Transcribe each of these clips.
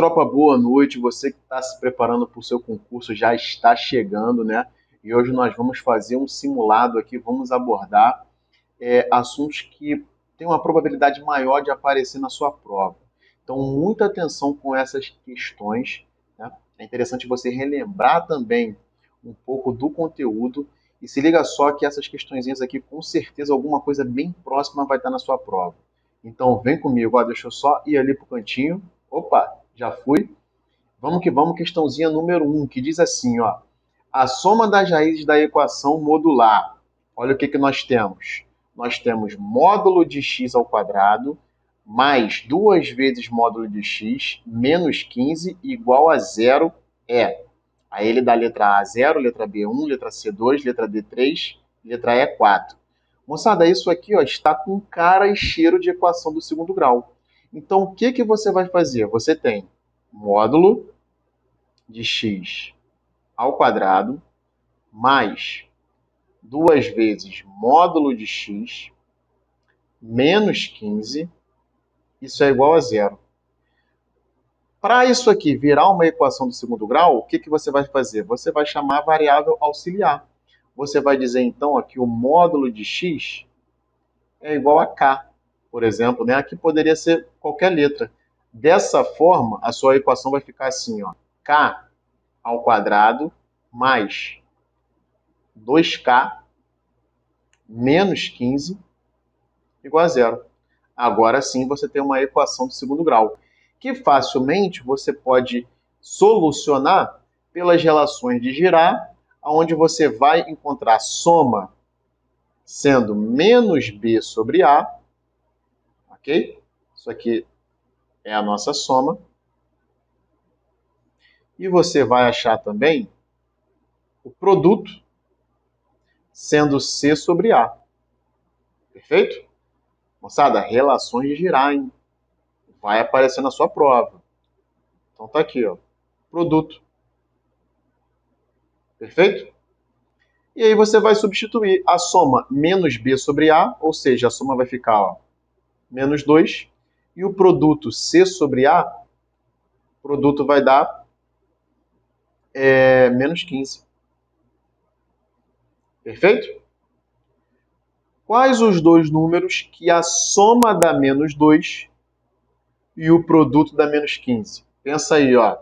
tropa, boa noite. Você que está se preparando para o seu concurso já está chegando, né? E hoje nós vamos fazer um simulado aqui, vamos abordar assuntos que têm uma probabilidade maior de aparecer na sua prova. Então, muita atenção com essas questões, né? É interessante você relembrar também um pouco do conteúdo e se liga só que essas questõezinhas aqui, com certeza, alguma coisa bem próxima vai estar na sua prova. Então, vem comigo, ó, deixa eu só ir ali para o cantinho. Opa, já fui. Vamos que vamos, questãozinha número 1, que diz assim, ó. A soma das raízes da equação modular. Olha o que nós temos. Nós temos módulo de x ao quadrado mais 2 vezes módulo de x menos 15 igual a zero é. Aí ele dá letra A 0, letra B 1, letra C 2, letra D 3, letra E 4. Moçada, isso aqui ó, está com cara e cheiro de equação do segundo grau. Então, o que você vai fazer? Você tem módulo de x ao quadrado mais 2 vezes módulo de x menos 15, isso é igual a zero. Para isso aqui virar uma equação do segundo grau, o que você vai fazer? Você vai chamar a variável auxiliar. Você vai dizer, então, ó, que o módulo de x é igual a k, por exemplo, né? Aqui poderia ser qualquer letra. Dessa forma, a sua equação vai ficar assim, ó, k ao quadrado mais 2k menos 15 igual a zero. Agora sim você tem uma equação de segundo grau, que facilmente você pode solucionar pelas relações de Girard, onde você vai encontrar soma sendo menos b sobre a, ok? Isso aqui é a nossa soma. E você vai achar também o produto sendo c sobre a. Perfeito? Moçada, relações de Girard, hein? Vai aparecer na sua prova. Então tá aqui, ó, produto. Perfeito? E aí você vai substituir a soma menos b sobre a, ou seja, a soma vai ficar ó, menos 2, e o produto c sobre a, o produto vai dar menos 15. Perfeito? Quais os dois números que a soma dá menos 2 e o produto dá menos 15? Pensa aí, ó.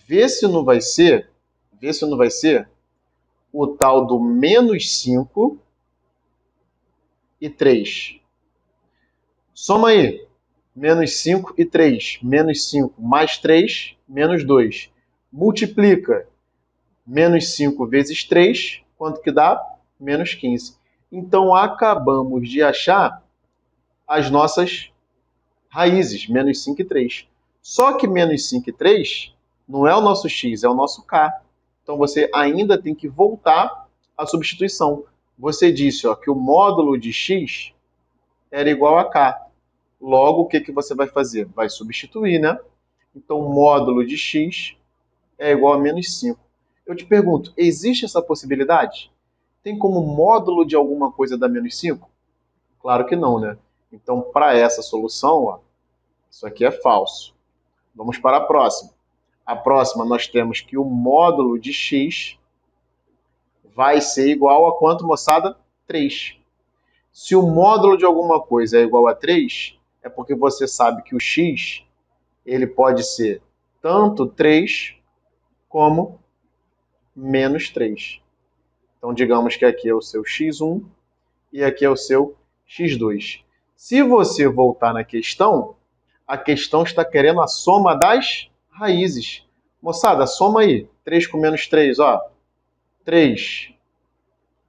Vê se não vai ser o tal do menos 5 e 3. Soma aí. Menos 5 e 3. Menos 5 mais 3, menos 2. Multiplica menos 5 vezes 3, quanto que dá? Menos 15. Então, acabamos de achar as nossas raízes, menos 5 e 3. Só que menos 5 e 3 não é o nosso x, é o nosso k. Então, você ainda tem que voltar à substituição. Você disse ó, que o módulo de x era igual a k. Logo, o que você vai fazer? Vai substituir, né? Então, o módulo de x é igual a menos 5. Eu te pergunto, existe essa possibilidade? Tem como módulo de alguma coisa dar menos 5? Claro que não, né? Então, para essa solução, ó, isso aqui é falso. Vamos para a próxima. A próxima, nós temos que o módulo de x vai ser igual a quanto, moçada? 3. Se o módulo de alguma coisa é igual a 3, é porque você sabe que o x ele pode ser tanto 3 como menos 3. Então, digamos que aqui é o seu x1 e aqui é o seu x2. Se você voltar na questão, a questão está querendo a soma das raízes. Moçada, soma aí. 3 com menos 3, ó. 3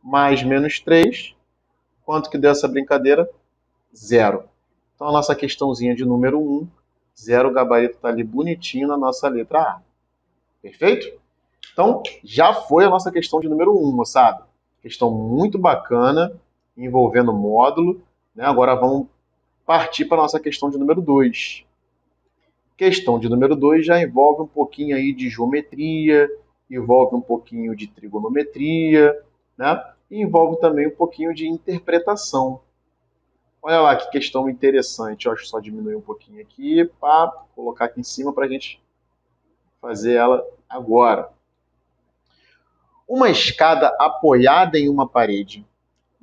mais menos 3. Quanto que deu essa brincadeira? 0. Então, a nossa questãozinha de número 1, 0, o gabarito está ali bonitinho na nossa letra A. Perfeito? Então, já foi a nossa questão de número 1, moçada. Questão muito bacana, envolvendo módulo. Né? Agora vamos partir para a nossa questão de número 2. Questão de número 2 já envolve um pouquinho aí de geometria, envolve um pouquinho de trigonometria, né? E envolve também um pouquinho de interpretação. Olha lá que questão interessante. Deixa eu só diminuir um pouquinho aqui para colocar aqui em cima para a gente fazer ela agora. Uma escada apoiada em uma parede,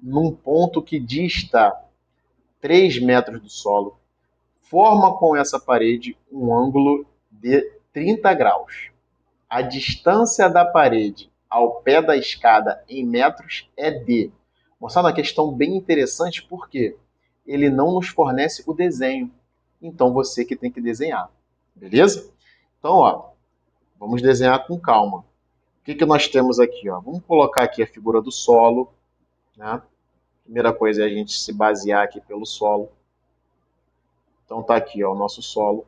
num ponto que dista 3 metros do solo, forma com essa parede um ângulo de 30 graus. A distância da parede ao pé da escada em metros é d. Mostrando uma questão bem interessante porque ele não nos fornece o desenho. Então você que tem que desenhar. Beleza? Então, ó, vamos desenhar com calma. O que nós temos aqui? Ó? Vamos colocar aqui a figura do solo. Né? Primeira coisa é a gente se basear aqui pelo solo. Então tá aqui ó, o nosso solo.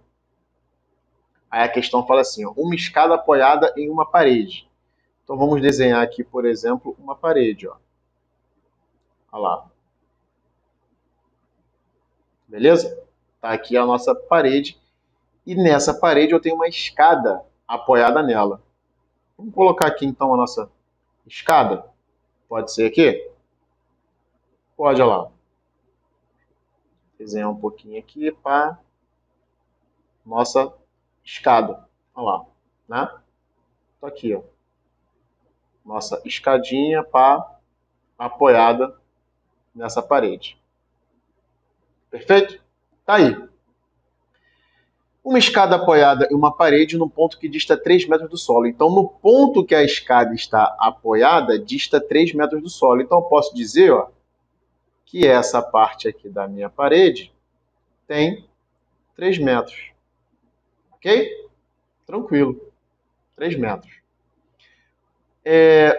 Aí a questão fala assim, ó, uma escada apoiada em uma parede. Então vamos desenhar aqui, por exemplo, uma parede. Ó. Olha lá. Beleza? Tá aqui a nossa parede. E nessa parede eu tenho uma escada apoiada nela. Vamos colocar aqui então a nossa escada. Pode ser aqui? Pode, olha lá. Desenhar um pouquinho aqui para nossa escada. Olha lá. Né? Tá aqui, ó. Nossa escadinha apoiada nessa parede. Perfeito? Tá aí. Uma escada apoiada em uma parede num ponto que dista 3 metros do solo. Então, no ponto que a escada está apoiada, dista 3 metros do solo. Então, eu posso dizer ó, que essa parte aqui da minha parede tem 3 metros. Ok? Tranquilo. 3 metros.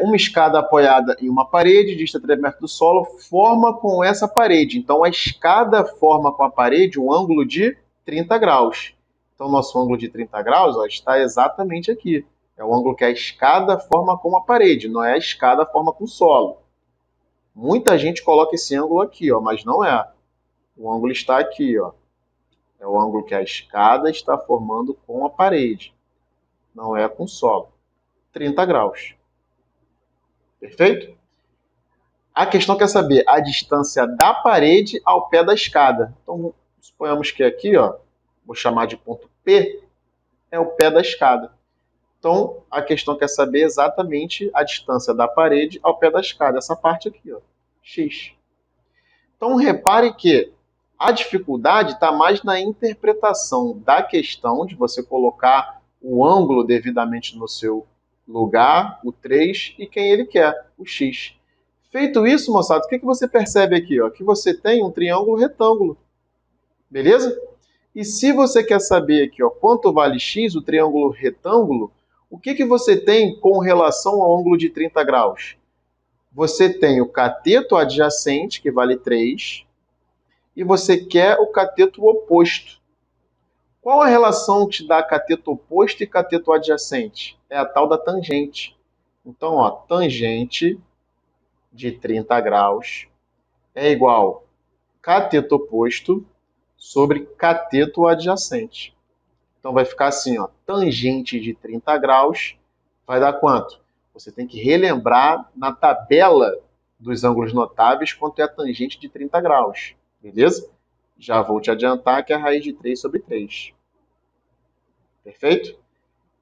Uma escada apoiada em uma parede, dista 3 metros do solo, forma com essa parede. Então, a escada forma com a parede um ângulo de 30 graus. Então, nosso ângulo de 30 graus ó, está exatamente aqui. É o ângulo que a escada forma com a parede, não é a escada forma com o solo. Muita gente coloca esse ângulo aqui, ó, mas não é. O ângulo está aqui. Ó. É o ângulo que a escada está formando com a parede. Não é com o solo. 30 graus. Perfeito? A questão quer saber a distância da parede ao pé da escada. Então, suponhamos que aqui, ó, vou chamar de ponto P, é o pé da escada. Então, a questão quer saber exatamente a distância da parede ao pé da escada. Essa parte aqui, ó, x. Então, repare que a dificuldade está mais na interpretação da questão, de você colocar o ângulo devidamente no seu lugar, o 3, e quem ele quer, o x. Feito isso, moçada, o que você percebe aqui? Ó? Que você tem um triângulo retângulo. Beleza? E se você quer saber aqui ó, quanto vale x, o triângulo retângulo, o que você tem com relação ao ângulo de 30 graus? Você tem o cateto adjacente, que vale 3, e você quer o cateto oposto. Qual a relação que te dá cateto oposto e cateto adjacente? É a tal da tangente. Então, ó, tangente de 30 graus é igual cateto oposto sobre cateto adjacente. Então vai ficar assim, ó, tangente de 30 graus vai dar quanto? Você tem que relembrar na tabela dos ângulos notáveis quanto é a tangente de 30 graus, beleza? Já vou te adiantar que é a raiz de 3 sobre 3. Perfeito?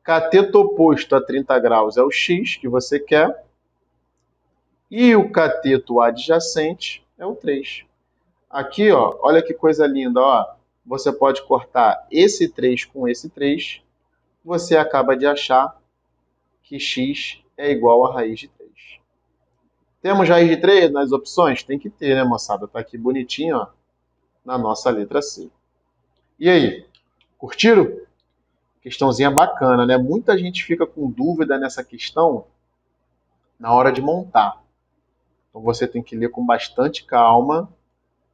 Cateto oposto a 30 graus é o x que você quer. E o cateto adjacente é o 3. Aqui, ó, olha que coisa linda, ó. Você pode cortar esse 3 com esse 3. Você acaba de achar que x é igual a raiz de 3. Temos raiz de 3 nas opções? Tem que ter, né, moçada? Tá aqui bonitinho, ó, na nossa letra C. E aí, curtiram? Questãozinha bacana, né? Muita gente fica com dúvida nessa questão na hora de montar. Então você tem que ler com bastante calma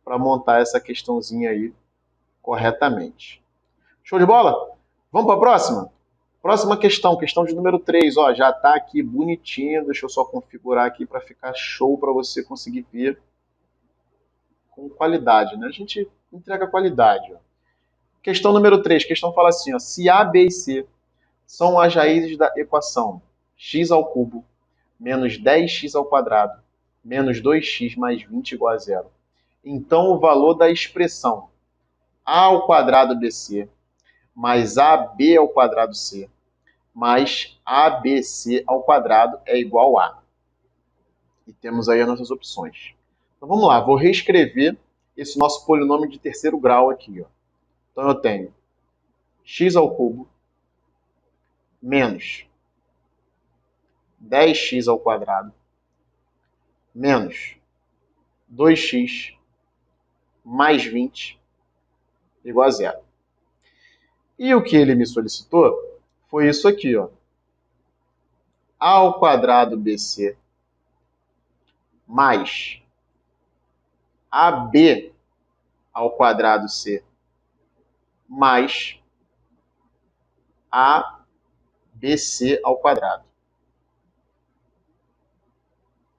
para montar essa questãozinha aí corretamente. Show de bola? Vamos para a próxima? Próxima questão, questão de número 3. Ó, já está aqui bonitinho. Deixa eu só configurar aqui para ficar show para você conseguir ver com qualidade. Né? A gente entrega qualidade. Ó. Questão número 3. Questão fala assim, ó, se A, B e C são as raízes da equação x ao cubo menos 10x ao quadrado menos 2x mais 20 igual a zero. Então, o valor da expressão a ao quadrado BC mais AB ao quadrado C mais ABC ao quadrado é igual a. E temos aí as nossas opções. Então, vamos lá. Vou reescrever esse nosso polinômio de terceiro grau aqui. Ó. Então, eu tenho x ao cubo menos 10x ao quadrado menos 2x mais 20 igual a zero. E o que ele me solicitou foi isso aqui, ó. A ao quadrado BC mais AB ao quadrado C mais ABC ao quadrado.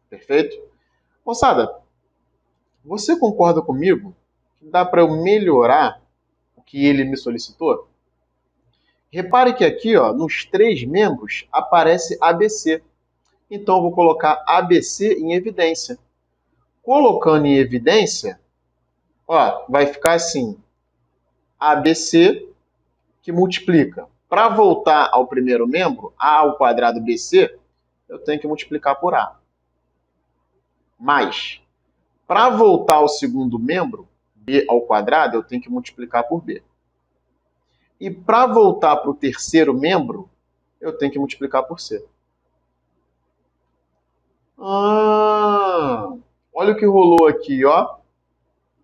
Perfeito? Moçada, você concorda comigo que dá para eu melhorar o que ele me solicitou? Repare que aqui, ó, nos três membros, aparece ABC. Então, eu vou colocar ABC em evidência. Colocando em evidência, ó, vai ficar assim, ABC que multiplica. Para voltar ao primeiro membro, A ao quadrado BC, eu tenho que multiplicar por A. Mais, para voltar ao segundo membro, B ao quadrado, eu tenho que multiplicar por B. E para voltar para o terceiro membro, eu tenho que multiplicar por C. Olha o que rolou aqui, ó.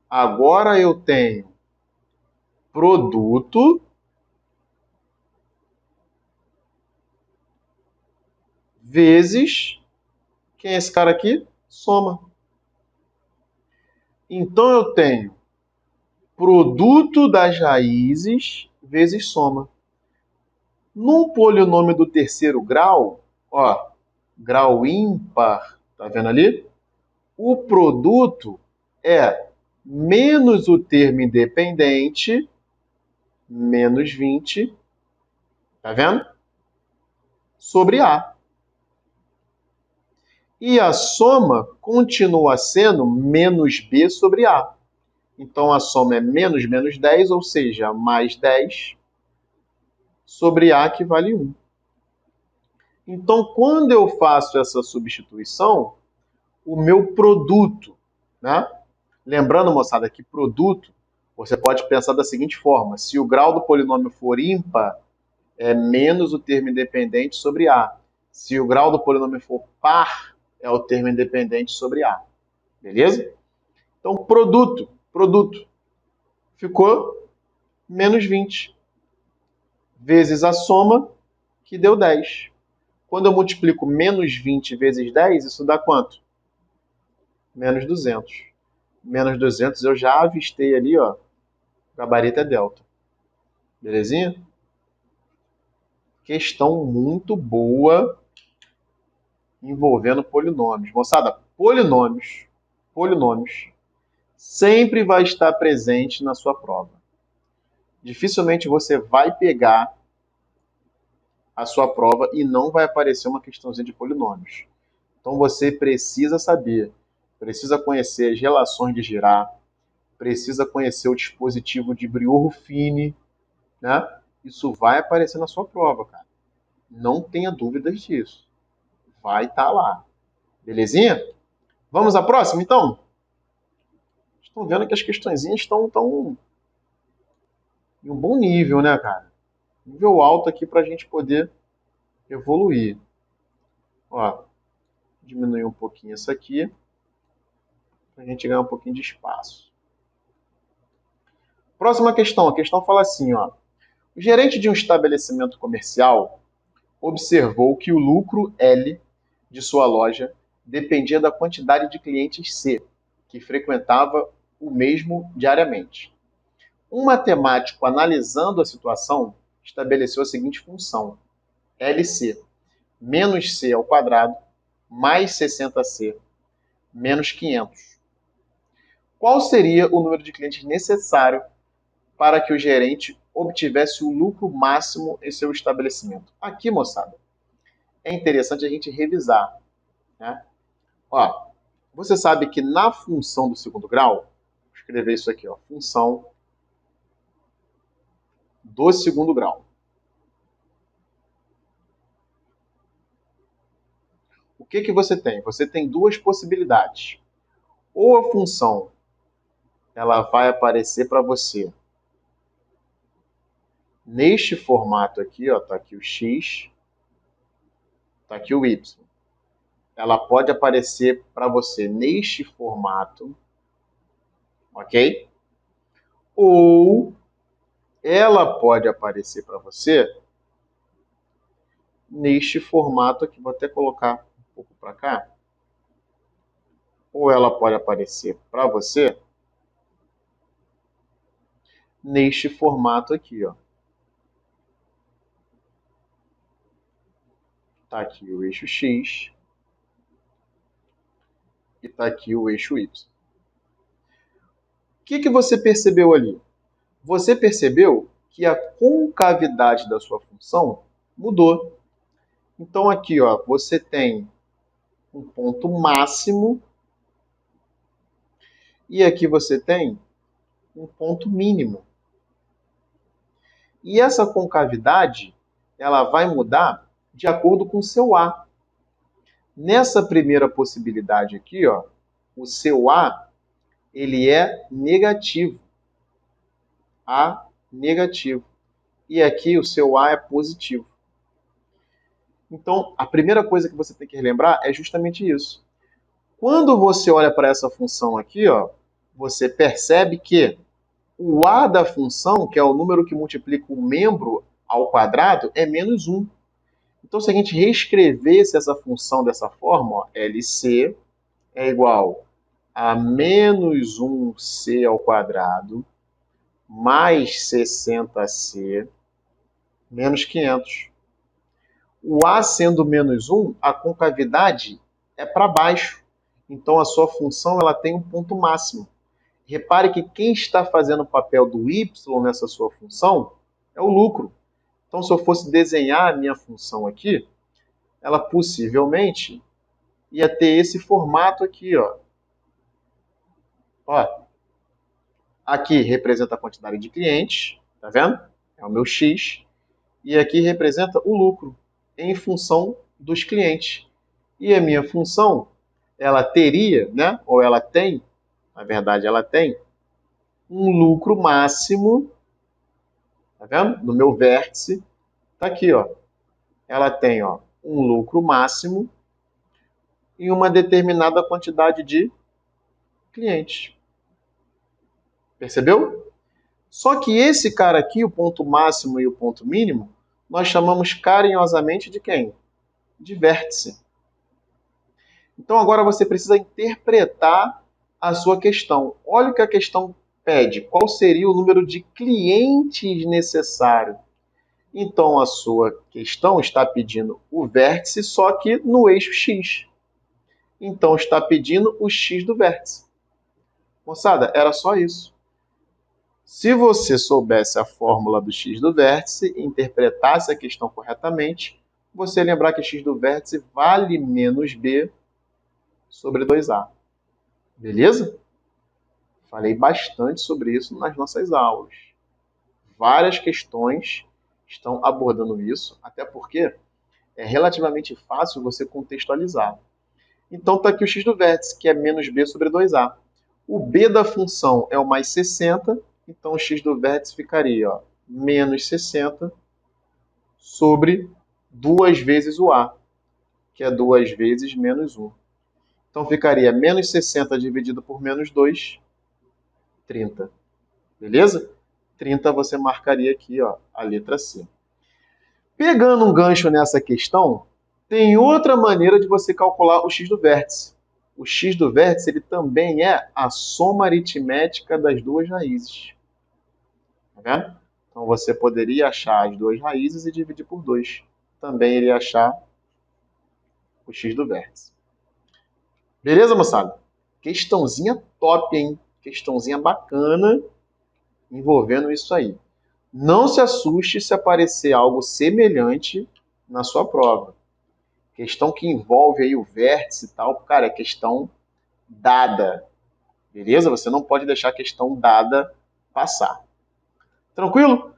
Agora eu tenho produto vezes, quem é esse cara aqui? Soma. Então eu tenho produto das raízes vezes soma. Num polinômio do terceiro grau, ó, grau ímpar, tá vendo ali? O produto é menos o termo independente, menos 20, tá vendo? Sobre A. E a soma continua sendo menos B sobre A. Então, a soma é menos 10, ou seja, mais 10 sobre A, que vale 1. Então, quando eu faço essa substituição, o meu produto, né? Lembrando, moçada, que produto, você pode pensar da seguinte forma. Se o grau do polinômio for ímpar, é menos o termo independente sobre A. Se o grau do polinômio for par, é o termo independente sobre A. Beleza? Então, produto, ficou menos 20. Vezes a soma, que deu 10. Quando eu multiplico menos 20 vezes 10, isso dá quanto? Menos 200. Menos 200 eu já avistei ali, ó. Gabarito é delta. Belezinha? Questão muito boa envolvendo polinômios. Moçada, polinômios sempre vai estar presente na sua prova. Dificilmente você vai pegar a sua prova e não vai aparecer uma questãozinha de polinômios. Então você precisa saber, precisa conhecer as relações de Girard, precisa conhecer o dispositivo de Briot-Ruffini, né? Isso vai aparecer na sua prova, cara. Não tenha dúvidas disso. Vai estar lá. Belezinha? Vamos à próxima, então? Estão vendo que as questõezinhas estão em um bom nível, né, cara? Nível alto aqui para a gente poder evoluir. Ó, diminuir um pouquinho essa aqui, para a gente ganhar um pouquinho de espaço. Próxima questão. A questão fala assim, ó. O gerente de um estabelecimento comercial observou que o lucro L de sua loja dependia da quantidade de clientes C, que frequentava o mesmo diariamente. Um matemático, analisando a situação, estabeleceu a seguinte função: LC menos C ao quadrado mais 60C menos 500. Qual seria o número de clientes necessário para que o gerente obtivesse o lucro máximo em seu estabelecimento? Aqui, moçada, é interessante a gente revisar, né? Ó, você sabe que na função do segundo grau, escrever isso aqui, ó, função do segundo grau. O que você tem? Você tem duas possibilidades. Ou a função ela vai aparecer para você neste formato aqui, ó, tá aqui o x, tá aqui o y. Ela pode aparecer para você neste formato, ok? Ou ela pode aparecer para você neste formato aqui. Vou até colocar um pouco para cá. Ou ela pode aparecer para você neste formato aqui, ó. Tá aqui o eixo x e tá aqui o eixo y. O que você percebeu ali? Você percebeu que a concavidade da sua função mudou. Então aqui, ó, você tem um ponto máximo e aqui você tem um ponto mínimo. E essa concavidade, ela vai mudar de acordo com o seu A. Nessa primeira possibilidade aqui, ó, o seu A, ele é negativo. A negativo. E aqui o seu A é positivo. Então, a primeira coisa que você tem que relembrar é justamente isso. Quando você olha para essa função aqui, ó, você percebe que o A da função, que é o número que multiplica o membro ao quadrado, é menos 1. Então, se a gente reescrevesse essa função dessa forma, ó, LC é igual a menos 1C ao quadrado mais 60C menos 500. O A sendo menos 1, a concavidade é para baixo. Então, a sua função ela tem um ponto máximo. Repare que quem está fazendo o papel do y nessa sua função é o lucro. Então, se eu fosse desenhar a minha função aqui, ela possivelmente ia ter esse formato aqui, ó. Ó, aqui representa a quantidade de clientes, tá vendo? É o meu x. E aqui representa o lucro em função dos clientes. E a minha função, ela teria, né? Ou ela tem, na verdade ela tem, um lucro máximo, tá vendo? No meu vértice, tá aqui, ó. Ela tem, ó, um lucro máximo em uma determinada quantidade de clientes. Percebeu? Só que esse cara aqui, o ponto máximo e o ponto mínimo, nós chamamos carinhosamente de quem? De vértice. Então agora você precisa interpretar a sua questão. Olha o que a questão pede. Qual seria o número de clientes necessário? Então a sua questão está pedindo o vértice, só que no eixo x. Então está pedindo o x do vértice. Moçada, era só isso. Se você soubesse a fórmula do x do vértice e interpretasse a questão corretamente, você ia lembrar que x do vértice vale menos b sobre 2a. Beleza? Falei bastante sobre isso nas nossas aulas. Várias questões estão abordando isso, até porque é relativamente fácil você contextualizar. Então está aqui o x do vértice, que é menos b sobre 2a. O b da função é o mais 60, então o x do vértice ficaria, ó, menos 60 sobre 2 vezes o a, que é 2 vezes menos 1. Então ficaria menos 60 dividido por menos 2, 30. Beleza? 30 você marcaria aqui, ó, a letra C. Pegando um gancho nessa questão, tem outra maneira de você calcular o x do vértice. O x do vértice ele também é a soma aritmética das duas raízes. Tá vendo? Então você poderia achar as duas raízes e dividir por 2. Também iria achar o x do vértice. Beleza, moçada? Questãozinha top, hein? Questãozinha bacana envolvendo isso aí. Não se assuste se aparecer algo semelhante na sua prova. Questão que envolve aí o vértice e tal, cara, é questão dada. Beleza? Você não pode deixar a questão dada passar. Tranquilo?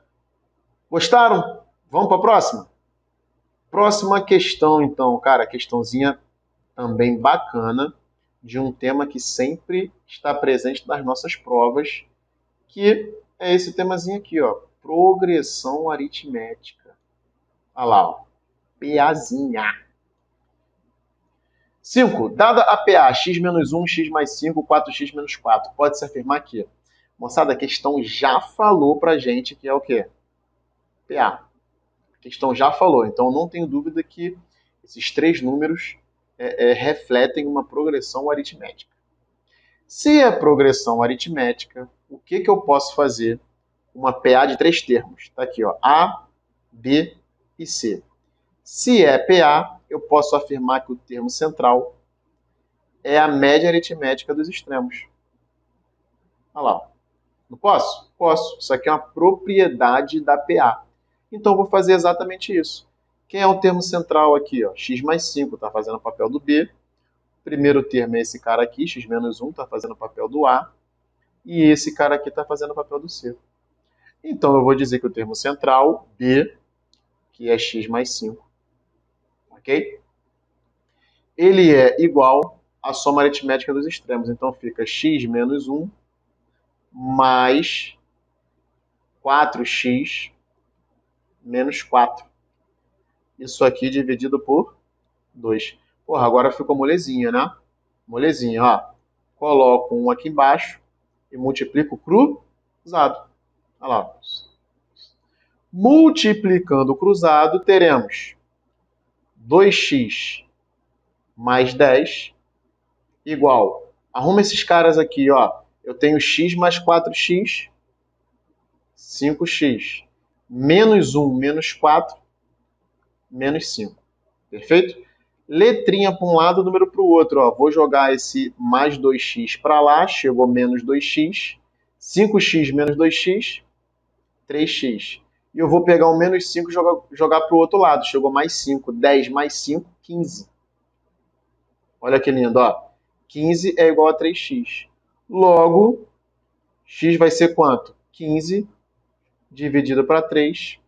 Gostaram? Vamos para a próxima? Próxima questão, então, cara, questãozinha também bacana, de um tema que sempre está presente nas nossas provas, que é esse temazinho aqui, ó, progressão aritmética. Olha lá, ó, PAzinha. 5. Dada a PA x-1, x mais 5, 4x menos 4, pode-se afirmar que, moçada, a questão já falou pra gente que é o quê? PA. A questão já falou, então não tenho dúvida que esses três números refletem uma progressão aritmética. Se é progressão aritmética, o que eu posso fazer? Uma PA de três termos. Está aqui, ó, A, B e C. Se é PA, eu posso afirmar que o termo central é a média aritmética dos extremos. Olha lá. Não posso? Posso. Isso aqui é uma propriedade da PA. Então, eu vou fazer exatamente isso. Quem é o termo central aqui? Ó? X mais 5 está fazendo o papel do B. O primeiro termo é esse cara aqui, x menos 1 está fazendo o papel do A. E esse cara aqui está fazendo o papel do C. Então, eu vou dizer que o termo central, B, que é x mais 5, ok? Ele é igual à soma aritmética dos extremos. Então, fica x menos 1 mais 4x menos 4. Isso aqui dividido por 2. Porra, agora ficou molezinha, né? Molezinha, ó. Coloco um aqui embaixo e multiplico cruzado. Olha lá. Multiplicando o cruzado, teremos 2x mais 10 igual. Arruma esses caras aqui, ó. Eu tenho x mais 4x, 5x. Menos 1 menos 4, menos 5. Perfeito? Letrinha para um lado, número para o outro. Ó. Vou jogar esse mais 2x para lá, chegou menos 2x. 5x menos 2x, 3x. E eu vou pegar o menos 5 e jogar para o outro lado. Chegou mais 5. 10 mais 5, 15. Olha que lindo, ó. 15 é igual a 3x. Logo, x vai ser quanto? 15 dividido para 3,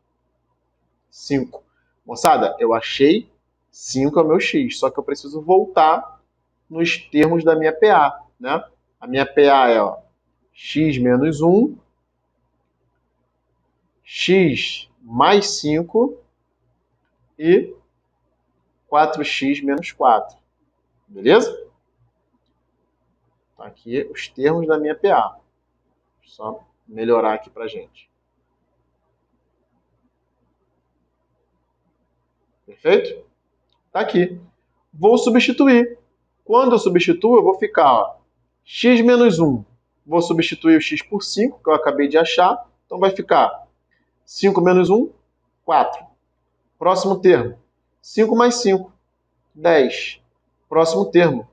5. Moçada, eu achei 5 é o meu x, só que eu preciso voltar nos termos da minha PA, né? A minha PA é, ó, x menos 1, x mais 5 e 4x menos 4. Beleza? Tá aqui os termos da minha PA. Só melhorar aqui pra gente. Perfeito? Tá aqui. Vou substituir. Quando eu substituo, eu vou ficar, ó, x menos 1. Vou substituir o x por 5, que eu acabei de achar. Então vai ficar 5 menos 1, 4. Próximo termo. 5 mais 5, 10. Próximo termo.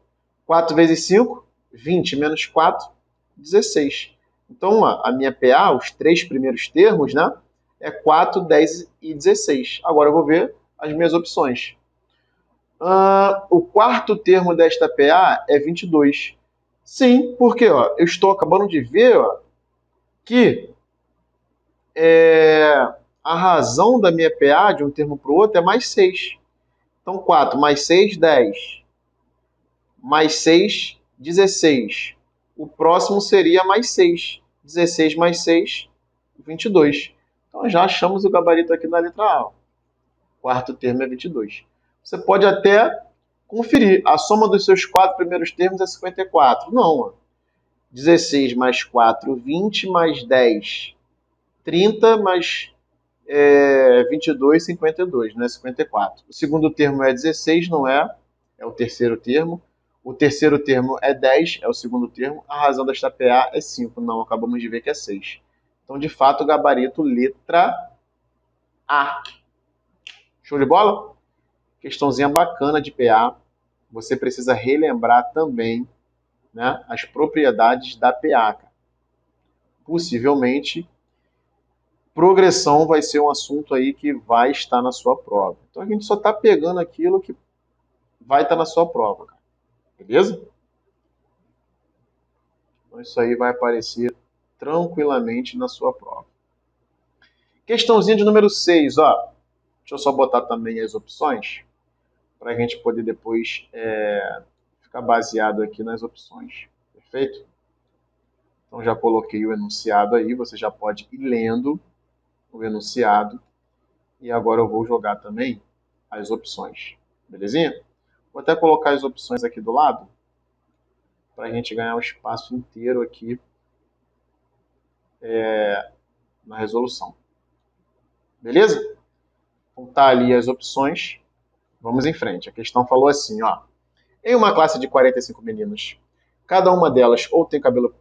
4 vezes 5, 20. Menos 4, 16. Então, ó, a minha PA, os três primeiros termos, né, é 4, 10 e 16. Agora eu vou ver as minhas opções. O quarto termo desta PA é 22. Sim, porque ó, eu estou acabando de ver, ó, que a razão da minha PA de um termo para o outro é mais 6. Então, 4 mais 6, 10. Mais 6, 16. O próximo seria mais 6. 16 mais 6, 22. Então, já achamos o gabarito aqui na letra A. O quarto termo é 22. Você pode até conferir. A soma dos seus quatro primeiros termos é 54. Não. 16 mais 4, 20 mais 10, 30 mais 22, 52, não é 54. O segundo termo é 16, não é? É o terceiro termo. O terceiro termo é 10, é o segundo termo. A razão desta PA é 5. Não, acabamos de ver que é 6. Então, de fato, o gabarito letra A. Show de bola? Questãozinha bacana de PA. Você precisa relembrar também, né, as propriedades da PA. Cara. Possivelmente, progressão vai ser um assunto aí que vai estar na sua prova. Então a gente só está pegando aquilo que vai estar na sua prova, cara. Beleza? Então isso aí vai aparecer tranquilamente na sua prova. Questãozinha de número 6, ó. Deixa eu só botar também as opções, para a gente poder depois ficar baseado aqui nas opções. Perfeito? Então já coloquei o enunciado aí, você já pode ir lendo o enunciado. E agora eu vou jogar também as opções. Belezinha? Vou até colocar as opções aqui do lado, para a gente ganhar o espaço inteiro aqui na resolução. Beleza? Então tá ali as opções. Vamos em frente. A questão falou assim, ó. Em uma classe de 45 meninas, cada uma delas ou tem cabelo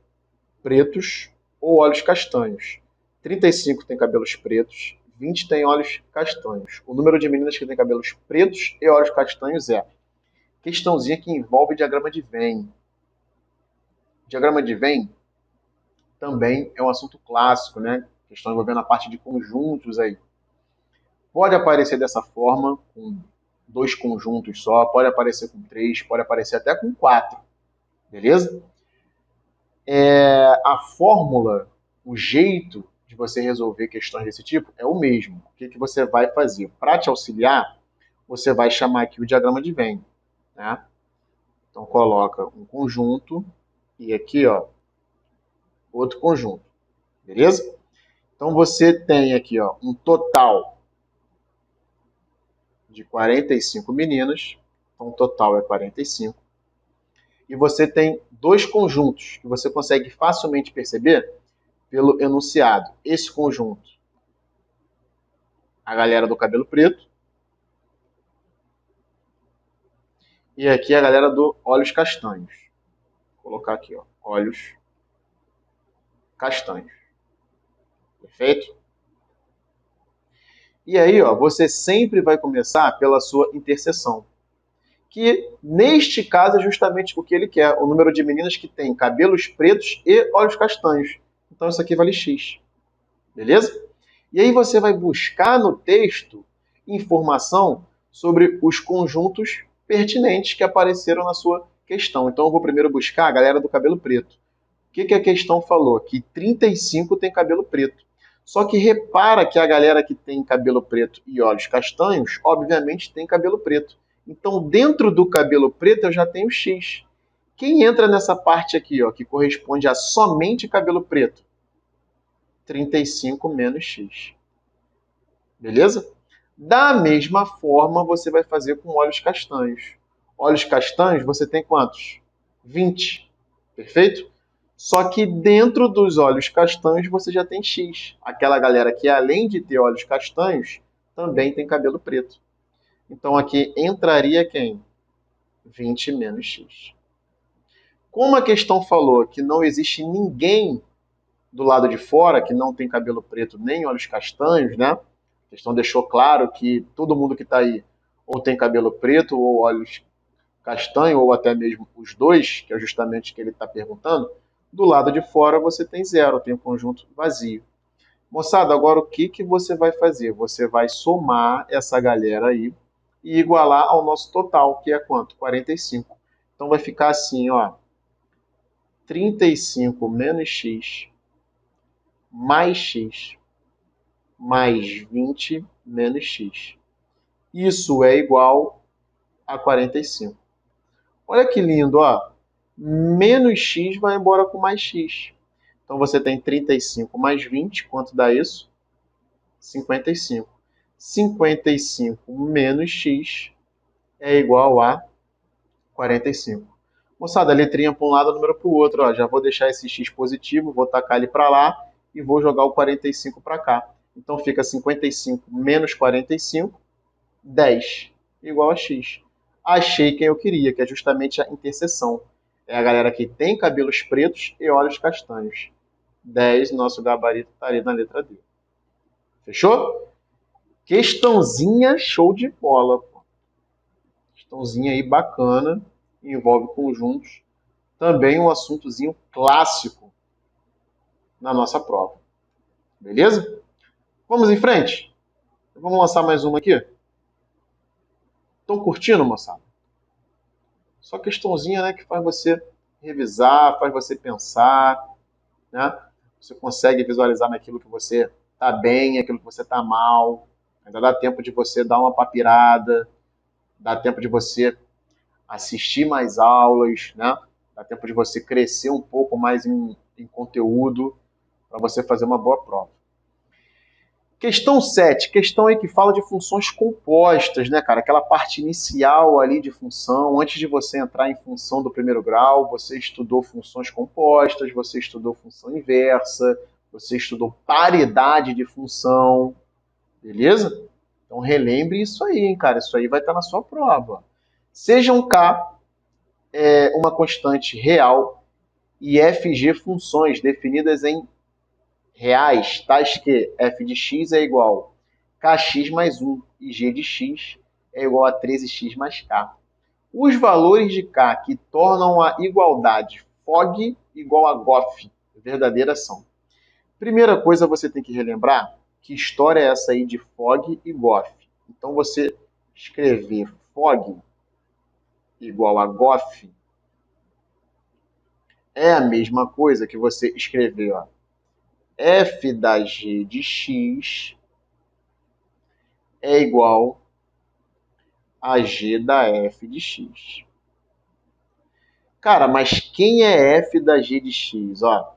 pretos ou olhos castanhos. 35 tem cabelos pretos, 20 tem olhos castanhos. O número de meninas que tem cabelos pretos e olhos castanhos é... Questãozinha que envolve diagrama de Venn. Diagrama de Venn também é um assunto clássico, né? Questão envolvendo a parte de conjuntos aí. Pode aparecer dessa forma, com 2 conjuntos só, pode aparecer com 3, pode aparecer até com 4. Beleza? A fórmula, o jeito de você resolver questões desse tipo é o mesmo. O que você vai fazer? Para te auxiliar, você vai chamar aqui o diagrama de Venn. Né? Então, coloca um conjunto e aqui, ó, outro conjunto. Beleza? Então, você tem aqui, ó, um total de 45 meninas. Então, o total é 45. E você tem 2 conjuntos que você consegue facilmente perceber pelo enunciado. Esse conjunto, a galera do cabelo preto. E aqui a galera do olhos castanhos. Vou colocar aqui, ó, olhos castanhos. Perfeito? E aí, ó, você sempre vai começar pela sua interseção. Que, neste caso, é justamente o que ele quer. O número de meninas que têm cabelos pretos e olhos castanhos. Então, isso aqui vale X. Beleza? E aí você vai buscar no texto informação sobre os conjuntos pertinentes que apareceram na sua questão. Então eu vou primeiro buscar a galera do cabelo preto. O que a questão falou? Que 35 tem cabelo preto. Só que repara que a galera que tem cabelo preto e olhos castanhos, obviamente tem cabelo preto. Então dentro do cabelo preto eu já tenho X. Quem entra nessa parte aqui, ó, que corresponde a somente cabelo preto? 35 menos X. Beleza? Da mesma forma, você vai fazer com olhos castanhos. Olhos castanhos, você tem quantos? 20. Perfeito? Só que dentro dos olhos castanhos, você já tem X. Aquela galera que, além de ter olhos castanhos, também tem cabelo preto. Então, aqui entraria quem? 20 menos X. Como a questão falou que não existe ninguém do lado de fora que não tem cabelo preto nem olhos castanhos, né? A questão deixou claro que todo mundo que está aí ou tem cabelo preto ou olhos castanho, ou até mesmo os dois, que é justamente o que ele está perguntando. Do lado de fora você tem 0, tem um conjunto vazio. Moçada, agora o que você vai fazer? Você vai somar essa galera aí e igualar ao nosso total, que é quanto? 45. Então vai ficar assim, ó. 35 menos x mais x mais 20 menos x. Isso é igual a 45. Olha que lindo, ó. Menos x vai embora com mais x. Então você tem 35 mais 20, quanto dá isso? 55. 55 menos x é igual a 45. Moçada, a letrinha para um lado, o número para o outro. Ó. Já vou deixar esse x positivo, vou tacar ele para lá e vou jogar o 45 para cá. Então fica 55 menos 45, 10, igual a x. Achei quem eu queria, que é justamente a interseção. É a galera que tem cabelos pretos e olhos castanhos. 10, nosso gabarito está ali na letra D. Fechou? Questãozinha show de bola. Pô. Questãozinha aí bacana, envolve conjuntos. Também um assuntozinho clássico na nossa prova. Beleza? Vamos em frente? Vamos lançar mais uma aqui? Estão curtindo, moçada? Só questãozinha, né, que faz você revisar, faz você pensar, né? Você consegue visualizar naquilo que você está bem, aquilo que você está mal. Ainda dá tempo de você dar uma papirada, dá tempo de você assistir mais aulas, né? Dá tempo de você crescer um pouco mais em conteúdo para você fazer uma boa prova. Questão 7, questão aí que fala de funções compostas, né, cara? Aquela parte inicial ali de função, antes de você entrar em função do primeiro grau, você estudou funções compostas, você estudou função inversa, você estudou paridade de função, beleza? Então relembre isso aí, hein, cara? Isso aí vai estar na sua prova. Seja um K uma constante real e fg funções definidas em reais, tais que f de x é igual a kx mais 1 e g de x é igual a 13x mais k. Os valores de k que tornam a igualdade FOG igual a GOF verdadeira são. Primeira coisa, você tem que relembrar que história é essa aí de FOG e GOF. Então, você escrever FOG igual a GOF é a mesma coisa que você escrever ó, f da g de x é igual a g da f de x. Cara, mas quem é f da g de x? Ó,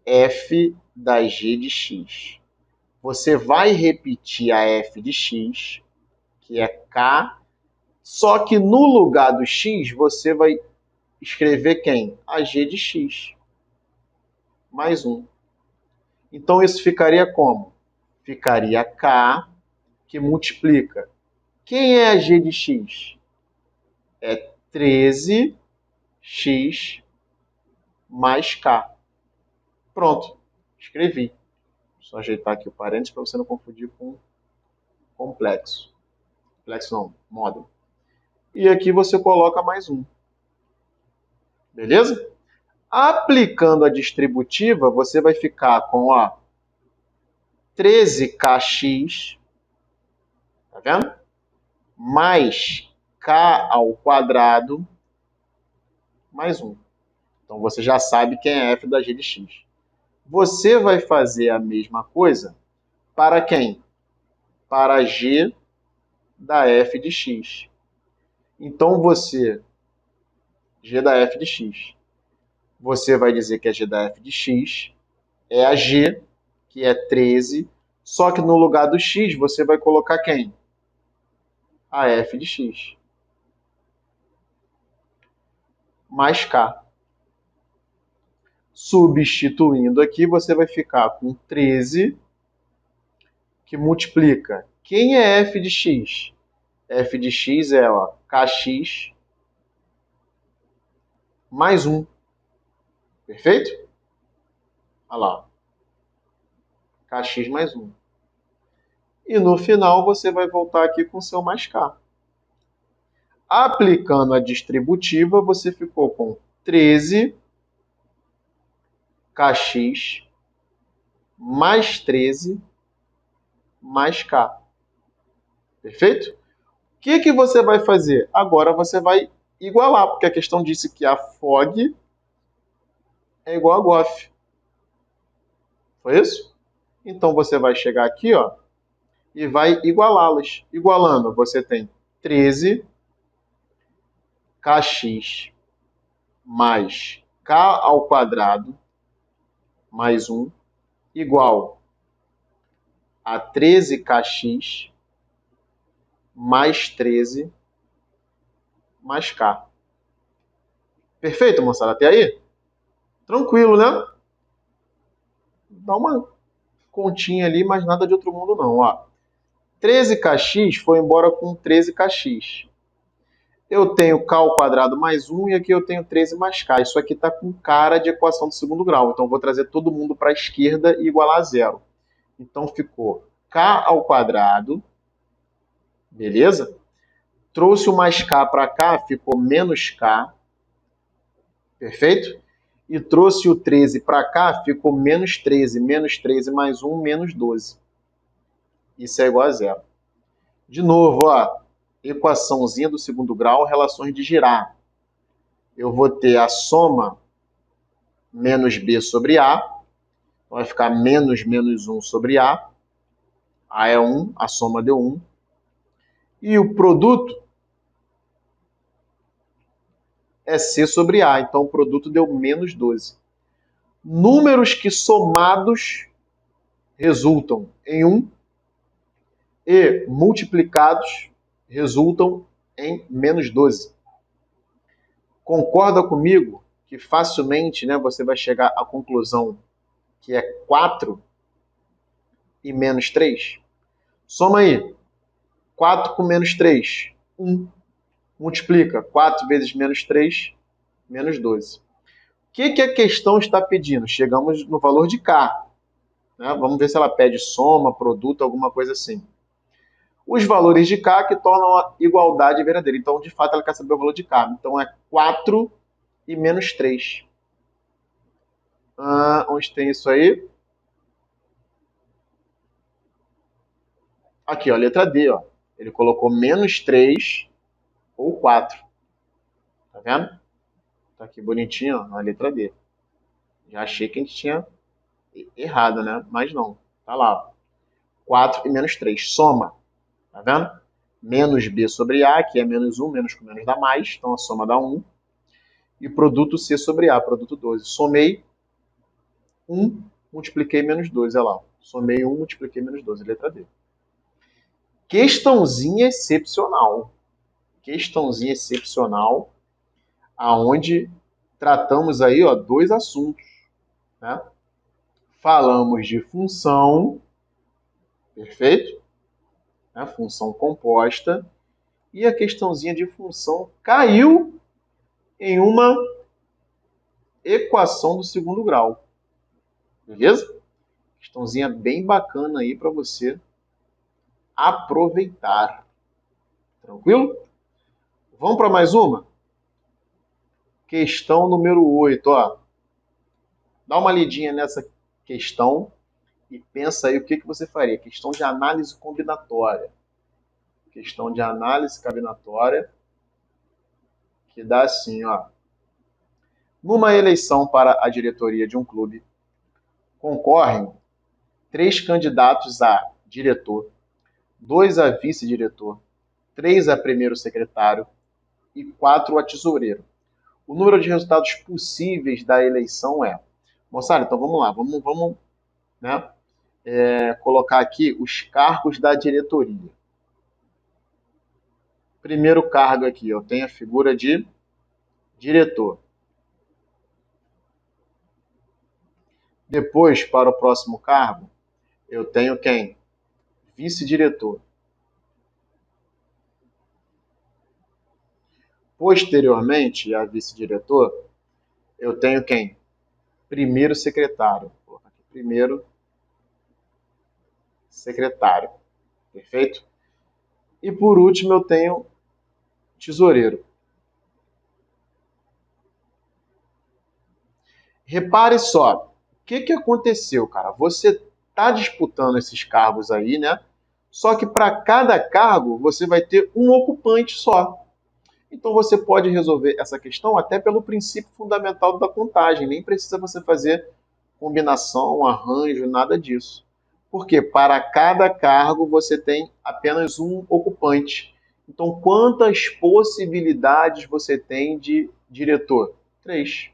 f da g de x. Você vai repetir a f de x, que é k, só que no lugar do x você vai escrever quem? A g de x. Mais 1. Então isso ficaria como? Ficaria k que multiplica. Quem é a g de x? É 13x mais k. Pronto, escrevi. Só ajeitar aqui o parênteses para você não confundir com complexo. Complexo não, módulo. E aqui você coloca mais 1. Beleza? Aplicando a distributiva, você vai ficar com ó, 13kx, tá vendo? Mais k ao quadrado mais 1. Então você já sabe quem é f da g de x. Você vai fazer a mesma coisa para quem? Para g da f de x. Então você, g da f de x, você vai dizer que a g da f de x é a g, que é 13, só que no lugar do x você vai colocar quem? A f de x. Mais k. Substituindo aqui, você vai ficar com 13, que multiplica. Quem é f de x? F de x é ó, kx mais 1. Perfeito? Olha lá. Kx mais 1. E no final você vai voltar aqui com seu mais k. Aplicando a distributiva, você ficou com 13 kx mais 13 mais k. Perfeito? O que você vai fazer? Agora você vai igualar, porque a questão disse que a FOG é igual a GOF. Foi isso? Então você vai chegar aqui ó, e vai igualá-las. Igualando, você tem 13 kx mais k ao quadrado mais 1 igual a 13kx mais 13 mais k. Perfeito, moçada? Até aí? Tranquilo, né? Dá uma continha ali, mas nada de outro mundo não. Ó. 13kx foi embora com 13kx. Eu tenho k ao quadrado mais 1 e aqui eu tenho 13 mais k. Isso aqui está com cara de equação do segundo grau. Então eu vou trazer todo mundo para a esquerda e igualar a zero. Então ficou k ao quadrado, beleza? Trouxe o mais k para cá, ficou menos k, perfeito? E trouxe o 13 para cá, ficou menos 13 mais 1, menos 12. Isso é igual a zero. De novo, ó, equaçãozinha do segundo grau, relações de Girard. eu vou ter a soma menos B sobre A. Então, vai ficar menos 1 sobre A. A é 1, a soma deu 1. E o produto é C sobre A. Então, o produto deu menos 12. Números que somados resultam em 1 e multiplicados resultam em menos 12. Concorda comigo que facilmente, né, você vai chegar à conclusão que é 4 e menos 3? Soma aí. 4 com menos 3, 1. Multiplica 4 vezes menos 3, menos 12. O que a questão está pedindo? Chegamos no valor de K. Né? Vamos ver se ela pede soma, produto, alguma coisa assim. Os valores de K que tornam a igualdade verdadeira. Então, de fato, ela quer saber o valor de K. Então, é 4 e menos 3. Onde tem isso aí? Aqui, ó, letra D. Ó. Ele colocou menos 3 ou 4. Tá vendo? Tá aqui bonitinho, ó, na letra D. Já achei que a gente tinha errado, né? Mas não. Tá lá. Ó. 4 e menos 3. Soma. Tá vendo? Menos B sobre A, que é menos 1, menos com menos dá mais. Então a soma dá 1. E produto C sobre A, produto 12. Somei 1, multipliquei menos 12. Olha lá. Somei 1, multipliquei menos 12. Letra D. Questãozinha excepcional. Questãozinha excepcional, aonde tratamos aí, ó, dois assuntos. Né? Falamos de função, perfeito? Né? Função composta. E a questãozinha de função caiu em uma equação do segundo grau. Beleza? Questãozinha bem bacana aí para você aproveitar. Tranquilo? Vamos para mais uma? Questão número 8. Ó. Dá uma lidinha nessa questão e pensa aí o que você faria. Questão de análise combinatória. Questão de análise combinatória que dá assim, ó. Numa eleição para a diretoria de um clube, concorrem 3 candidatos a diretor, 2 a vice-diretor, 3 a primeiro secretário e 4 a tesoureiro. O número de resultados possíveis da eleição é... Moçada, então vamos lá, vamos né, colocar aqui os cargos da diretoria. Primeiro cargo aqui, eu tenho a figura de diretor. Depois, para o próximo cargo, eu tenho quem? Vice-diretor. Posteriormente a vice-diretor, eu tenho quem? Primeiro secretário. Vou colocar aqui, primeiro secretário. Perfeito? E por último eu tenho tesoureiro. Repare só, o que aconteceu, cara? Você está disputando esses cargos aí, né? Só que para cada cargo você vai ter um ocupante só. Então você pode resolver essa questão até pelo princípio fundamental da contagem. Nem precisa você fazer combinação, arranjo, nada disso. Porque para cada cargo você tem apenas um ocupante. Então quantas possibilidades você tem de diretor? 3.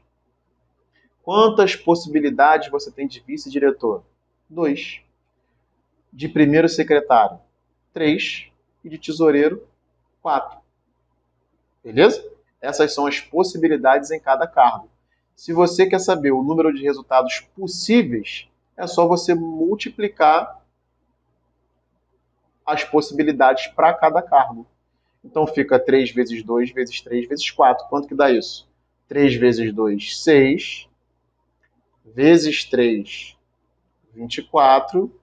Quantas possibilidades você tem de vice-diretor? 2. De primeiro secretário? 3. E de tesoureiro? 4. Beleza? Essas são as possibilidades em cada cargo. Se você quer saber o número de resultados possíveis, é só você multiplicar as possibilidades para cada cargo. Então fica 3 vezes 2 vezes 3 vezes 4. Quanto que dá isso? 3 vezes 2, 6. Vezes 3, 24.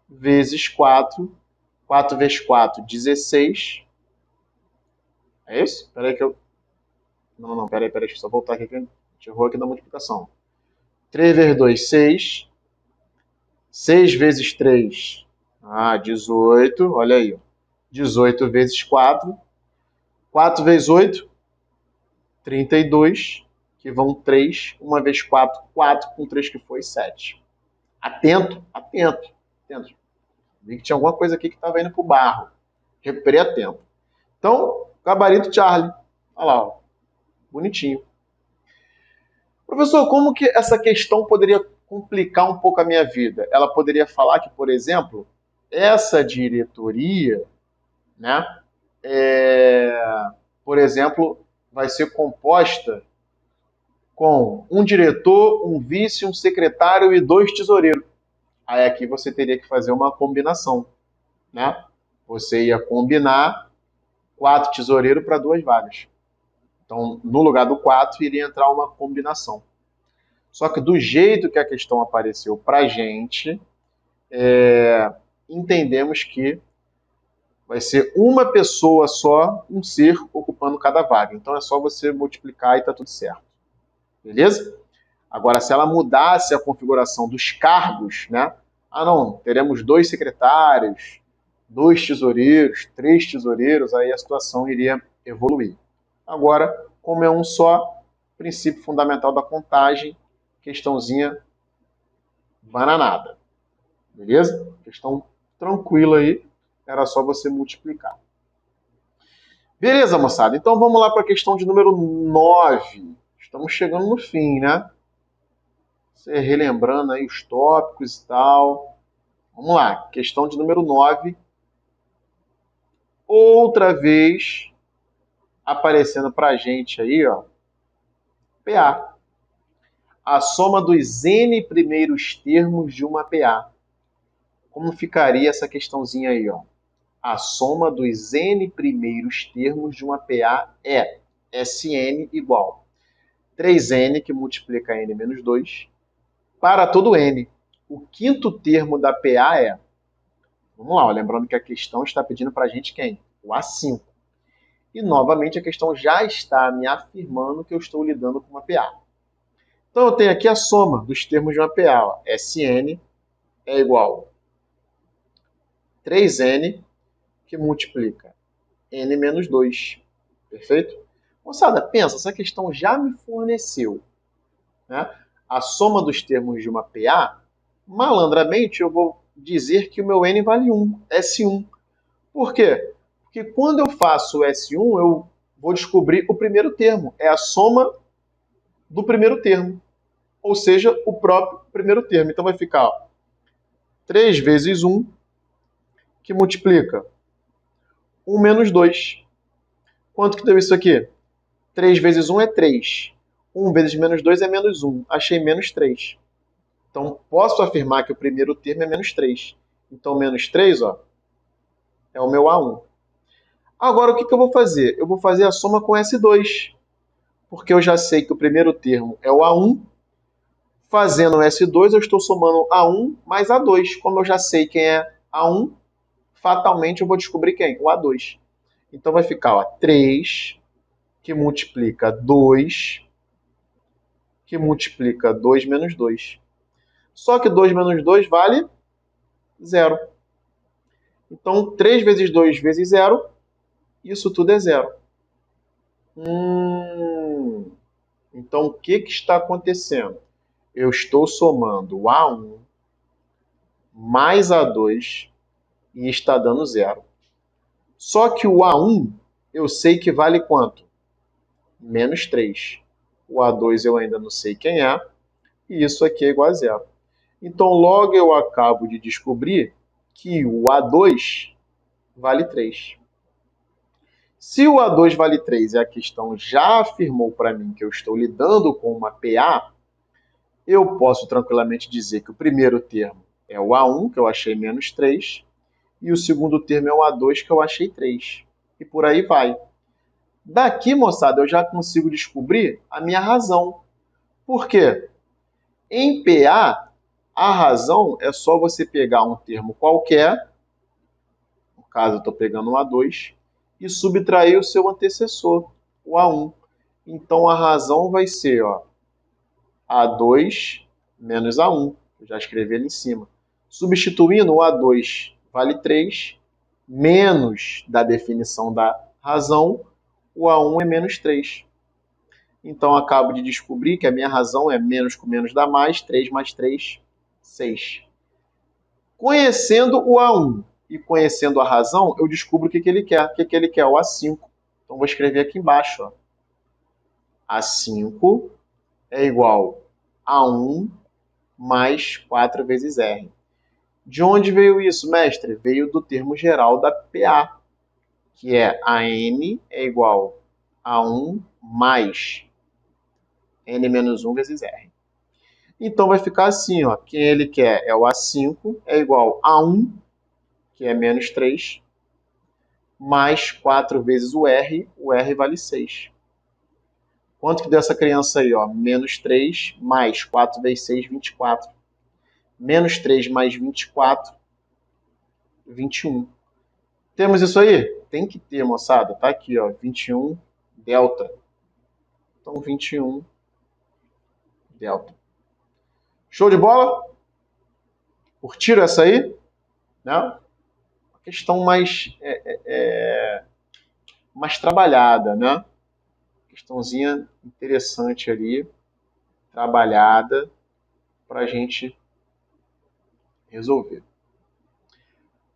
Vezes 4. 4 vezes 4, 16. É isso? Espera aí que eu... Não, peraí, deixa eu só voltar aqui que a gente errou aqui na multiplicação. 3 vezes 2, 6. 6 vezes 3, 18. Olha aí. 18 vezes 4. 4 vezes 8, 32, que vão 3, 1 vezes 4, 4, com 3 que foi 7. Atento, atento, atento. Vi que tinha alguma coisa aqui que estava indo para o barro. Recuperei a tempo. Então, gabarito Charlie. Olha lá, ó. Bonitinho. Professor, como que essa questão poderia complicar um pouco a minha vida? Ela poderia falar que, por exemplo, essa diretoria, né, por exemplo, vai ser composta com um diretor, um vice, um secretário e 2 tesoureiros. Aí aqui você teria que fazer uma combinação, né? Você ia combinar 4 tesoureiros para 2 vagas. Então, no lugar do 4, iria entrar uma combinação. Só que do jeito que a questão apareceu para a gente, entendemos que vai ser uma pessoa só, um ser, ocupando cada vaga. Então é só você multiplicar e está tudo certo. Beleza? Agora, se ela mudasse a configuração dos cargos, né? Ah, não, teremos 2 secretários, 2 tesoureiros, 3 tesoureiros, aí a situação iria evoluir. Agora, como é um só, princípio fundamental da contagem, questãozinha bananada. Beleza? Questão tranquila aí, era só você multiplicar. Beleza, moçada? Então vamos lá para a questão de número 9. Estamos chegando no fim, né? Você relembrando aí os tópicos e tal. Vamos lá, questão de número 9. Outra vez aparecendo para a gente aí, ó, PA. A soma dos n primeiros termos de uma PA. Como ficaria essa questãozinha aí, ó? A soma dos n primeiros termos de uma PA é Sn igual 3n, que multiplica n menos 2, para todo n. O quinto termo da PA é... Vamos lá, ó, lembrando que a questão está pedindo para a gente quem? O A5. E, novamente, a questão já está me afirmando que eu estou lidando com uma PA. Então, eu tenho aqui a soma dos termos de uma PA. Ó. Sn é igual a 3n, que multiplica n menos 2. Perfeito? Moçada, pensa, essa questão já me forneceu, né, a soma dos termos de uma PA. Malandramente, eu vou dizer que o meu n vale 1, S1. Por quê? Porque quando eu faço o S1, eu vou descobrir o primeiro termo. É a soma do primeiro termo. Ou seja, o próprio primeiro termo. Então vai ficar, ó, 3 vezes 1, que multiplica 1 menos 2. Quanto que deu isso aqui? 3 vezes 1 é 3. 1 vezes menos 2 é menos 1. Achei menos 3. Então, posso afirmar que o primeiro termo é menos 3. Então, menos 3, ó, é o meu A1. Agora, o que eu vou fazer? Eu vou fazer a soma com S2. Porque eu já sei que o primeiro termo é o A1. Fazendo S2, eu estou somando A1 mais A2. Como eu já sei quem é A1, fatalmente eu vou descobrir quem? O A2. Então, vai ficar, ó, 3, que multiplica 2, que multiplica 2 menos 2. Só que 2 menos 2 vale 0. Então, 3 vezes 2 vezes 0, isso tudo é 0. Então, o que está acontecendo? Eu estou somando o A1 mais A2 e está dando 0. Só que o A1, eu sei que vale quanto? Menos 3. O A2 eu ainda não sei quem é, e isso aqui é igual a 0. Então, logo eu acabo de descobrir que o A2 vale 3. Se o A2 vale 3 e a questão já afirmou para mim que eu estou lidando com uma PA, eu posso tranquilamente dizer que o primeiro termo é o A1, que eu achei menos 3, e o segundo termo é o A2, que eu achei 3. E por aí vai. Daqui, moçada, eu já consigo descobrir a minha razão. Por quê? Em PA, a razão é só você pegar um termo qualquer, no caso eu estou pegando o A2, e subtrair o seu antecessor, o A1. Então a razão vai ser, ó, A2 menos A1. Eu já escrevi ali em cima. Substituindo, o A2 vale 3, menos da definição da razão, o A1 é menos 3. Então, acabo de descobrir que a minha razão é menos com menos dá mais, 3 mais 3, 6. Conhecendo o A1 e conhecendo a razão, eu descubro o que ele quer. O que ele quer? O A5. Então, vou escrever aqui embaixo. Ó. A5 é igual a 1 mais 4 vezes R. De onde veio isso, mestre? Veio do termo geral da PA, que é a N é igual a 1 mais N menos 1 vezes R. Então vai ficar assim, ó, quem ele quer é o A5, é igual a 1, que é menos 3, mais 4 vezes o R vale 6. Quanto que deu essa criança aí? Ó? Menos 3 mais 4 vezes 6, 24. Menos 3 mais 24, 21. Temos isso aí? Tem que ter, moçada. Tá aqui, ó, 21 delta. Então, 21 delta. Show de bola? Curtiram essa aí? Né? Uma questão mais trabalhada, né? Questãozinha interessante ali, trabalhada, para a gente resolver.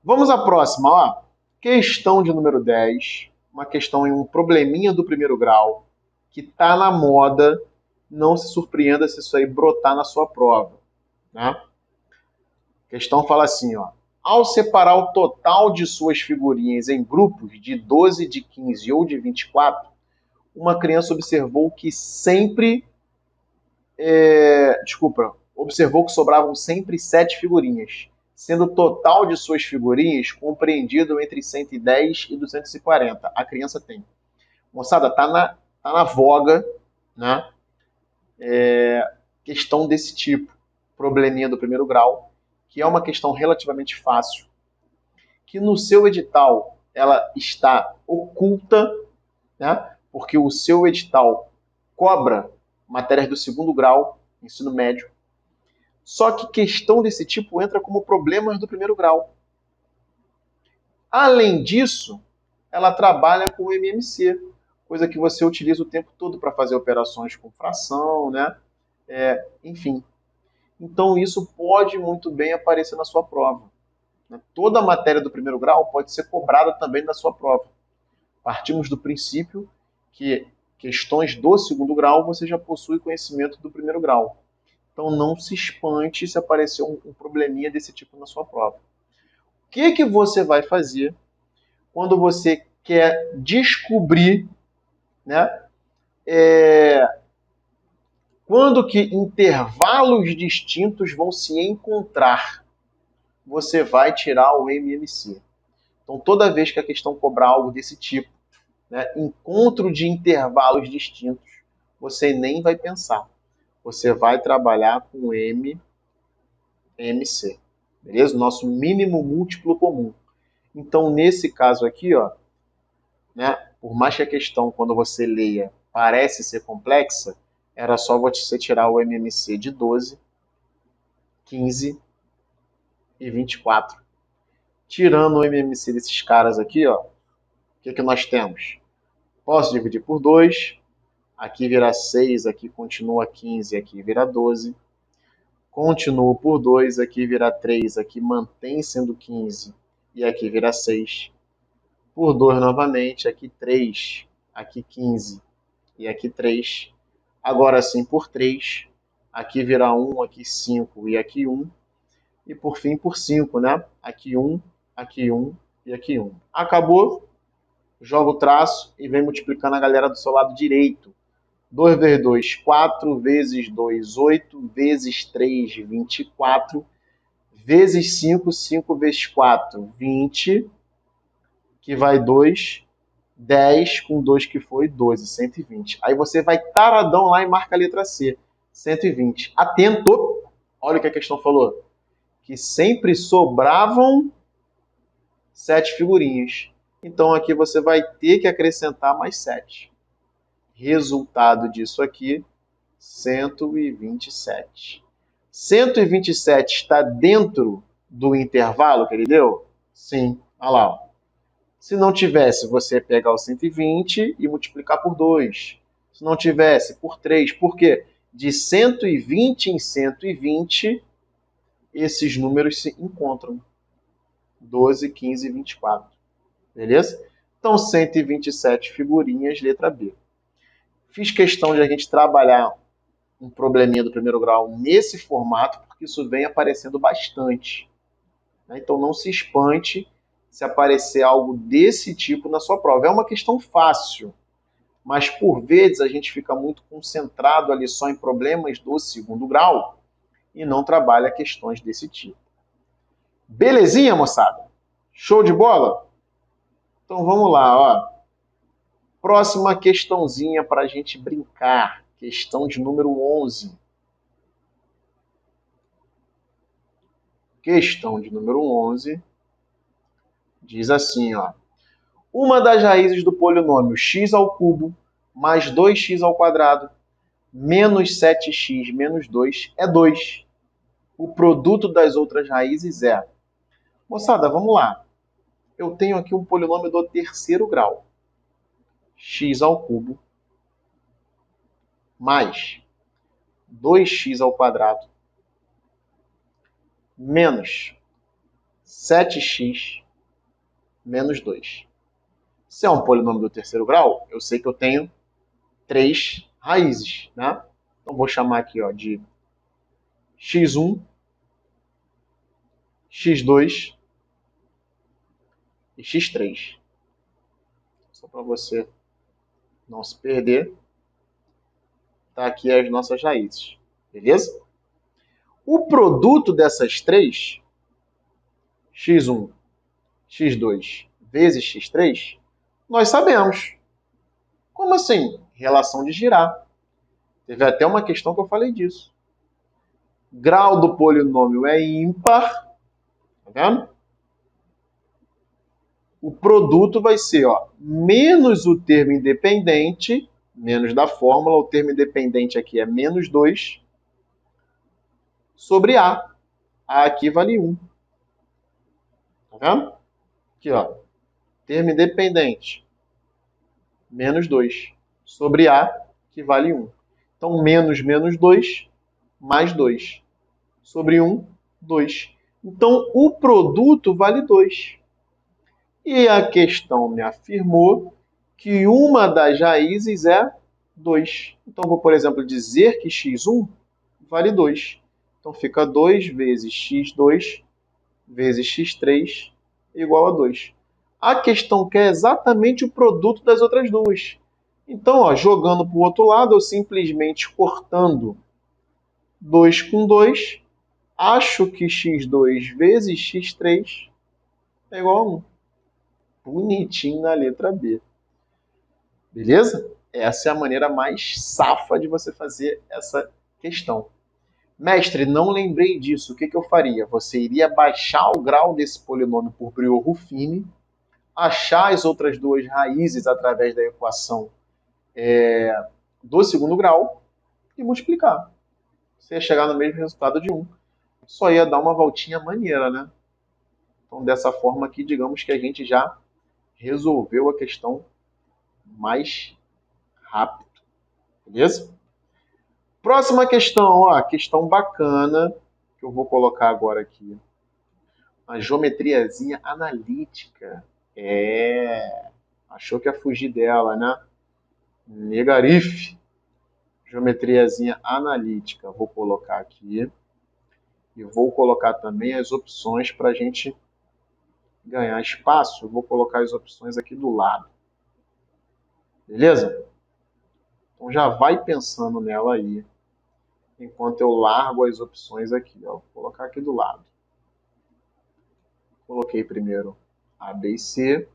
Vamos à próxima, ó. Questão de número 10, uma questão em um probleminha do primeiro grau, que está na moda, não se surpreenda se isso aí brotar na sua prova. Né? A questão fala assim, ó. Ao separar o total de suas figurinhas em grupos de 12, de 15 ou de 24, uma criança observou que observou que sobravam sempre 7 figurinhas, sendo o total de suas figurinhas compreendido entre 110 e 240. A criança tem. Moçada, tá na voga, né? Questão desse tipo, probleminha do primeiro grau, que é uma questão relativamente fácil, que no seu edital ela está oculta, né? Porque o seu edital cobra matérias do segundo grau, ensino médio. Só que questão desse tipo entra como problemas do primeiro grau. Além disso, ela trabalha com o MMC, coisa que você utiliza o tempo todo para fazer operações com fração, né? Enfim. Então isso pode muito bem aparecer na sua prova. Toda a matéria do primeiro grau pode ser cobrada também na sua prova. Partimos do princípio que questões do segundo grau você já possui conhecimento do primeiro grau. Então não se espante se aparecer um probleminha desse tipo na sua prova. O que você vai fazer quando você quer descobrir, né, quando que intervalos distintos vão se encontrar? Você vai tirar o MMC. Então toda vez que a questão cobrar algo desse tipo, né, encontro de intervalos distintos, você nem vai pensar. Você vai trabalhar com MMC. Beleza? Nosso mínimo múltiplo comum. Então, nesse caso aqui, ó, né, por mais que a questão, quando você leia, parece ser complexa, era só você tirar o MMC de 12, 15 e 24. Tirando o MMC desses caras aqui, ó, o que nós temos? Posso dividir por 2, aqui vira 6, aqui continua 15, aqui vira 12. Continuo por 2, aqui vira 3, aqui mantém sendo 15 e aqui vira 6. Por 2 novamente, aqui 3, aqui 15 e aqui 3. Agora sim por 3, aqui vira 1, aqui 5 e aqui 1. E por fim por 5, né? Aqui 1, aqui 1 e aqui 1. Acabou, joga o traço e vem multiplicando a galera do seu lado direito. 2 vezes 2, 4, vezes 2, 8, vezes 3, 24, vezes 5, 5 vezes 4, 20, que vai 2, 10, com 2 que foi 12, 120. Aí você vai taradão lá e marca a letra C, 120. Atento, olha o que a questão falou, que sempre sobravam 7 figurinhas. Então aqui você vai ter que acrescentar mais 7. Resultado disso aqui, 127. 127 está dentro do intervalo que ele deu? Sim. Olha lá. Ó. Se não tivesse, você ia pegar o 120 e multiplicar por 2. Se não tivesse, por 3. Por quê? De 120 em 120, esses números se encontram. 12, 15 e 24. Beleza? Então, 127 figurinhas, letra B. Fiz questão de a gente trabalhar um probleminha do primeiro grau nesse formato, porque isso vem aparecendo bastante. Então, não se espante se aparecer algo desse tipo na sua prova. É uma questão fácil, mas por vezes a gente fica muito concentrado ali só em problemas do segundo grau e não trabalha questões desse tipo. Belezinha, moçada? Show de bola? Então vamos lá, ó. Próxima questãozinha para a gente brincar. Questão de número 11. Questão de número 11 diz assim, ó. Uma das raízes do polinômio x ao cubo mais 2x ao quadrado menos 7x menos 2 é 2. O produto das outras raízes é... Moçada, vamos lá. Eu tenho aqui um polinômio do terceiro grau. X ao cubo mais 2x ao quadrado menos 7x menos 2. Se é um polinômio do terceiro grau, eu sei que eu tenho 3 raízes, né? Então vou chamar aqui, ó, de x1, x2 e x3. Só para você não se perder, tá aqui as nossas raízes, beleza? O produto dessas três, x1, x2 vezes x3, nós sabemos. Como assim? Relação de girar. Teve até uma questão que eu falei disso. Grau do polinômio é ímpar, tá vendo? O produto vai ser, ó, menos o termo independente, menos da fórmula, o termo independente aqui é menos 2, sobre A. A aqui vale 1. Tá vendo? Aqui, ó, termo independente, menos 2, sobre A, que vale 1. Então, menos menos 2, mais 2. Sobre 1, 2. Então, o produto vale 2. E a questão me afirmou que uma das raízes é 2. Então, vou, por exemplo, dizer que x1 vale 2. Então, fica 2 vezes x2 vezes x3 igual a 2. A questão quer exatamente o produto das outras duas. Então, ó, jogando para o outro lado, eu simplesmente cortando 2 com 2, acho que x2 vezes x3 é igual a 1. Bonitinho na letra B. Beleza? Essa é a maneira mais safa de você fazer essa questão. Mestre, não lembrei disso. O que eu faria? Você iria baixar o grau desse polinômio por Briot-Ruffini, achar as outras duas raízes através da equação do segundo grau e multiplicar. Você ia chegar no mesmo resultado de 1. Só ia dar uma voltinha maneira, né? Então, dessa forma aqui, digamos que a gente já resolveu a questão mais rápido. Beleza? Próxima questão, ó, questão bacana, que eu vou colocar agora aqui. Uma geometriazinha analítica. Achou que ia fugir dela, né? Negarife. Geometriazinha analítica. Vou colocar aqui. E vou colocar também as opções para a gente ganhar espaço. Eu vou colocar as opções aqui do lado. Beleza? Então já vai pensando nela aí, enquanto eu largo as opções aqui. Ó. Vou colocar aqui do lado. Coloquei primeiro A, B e C.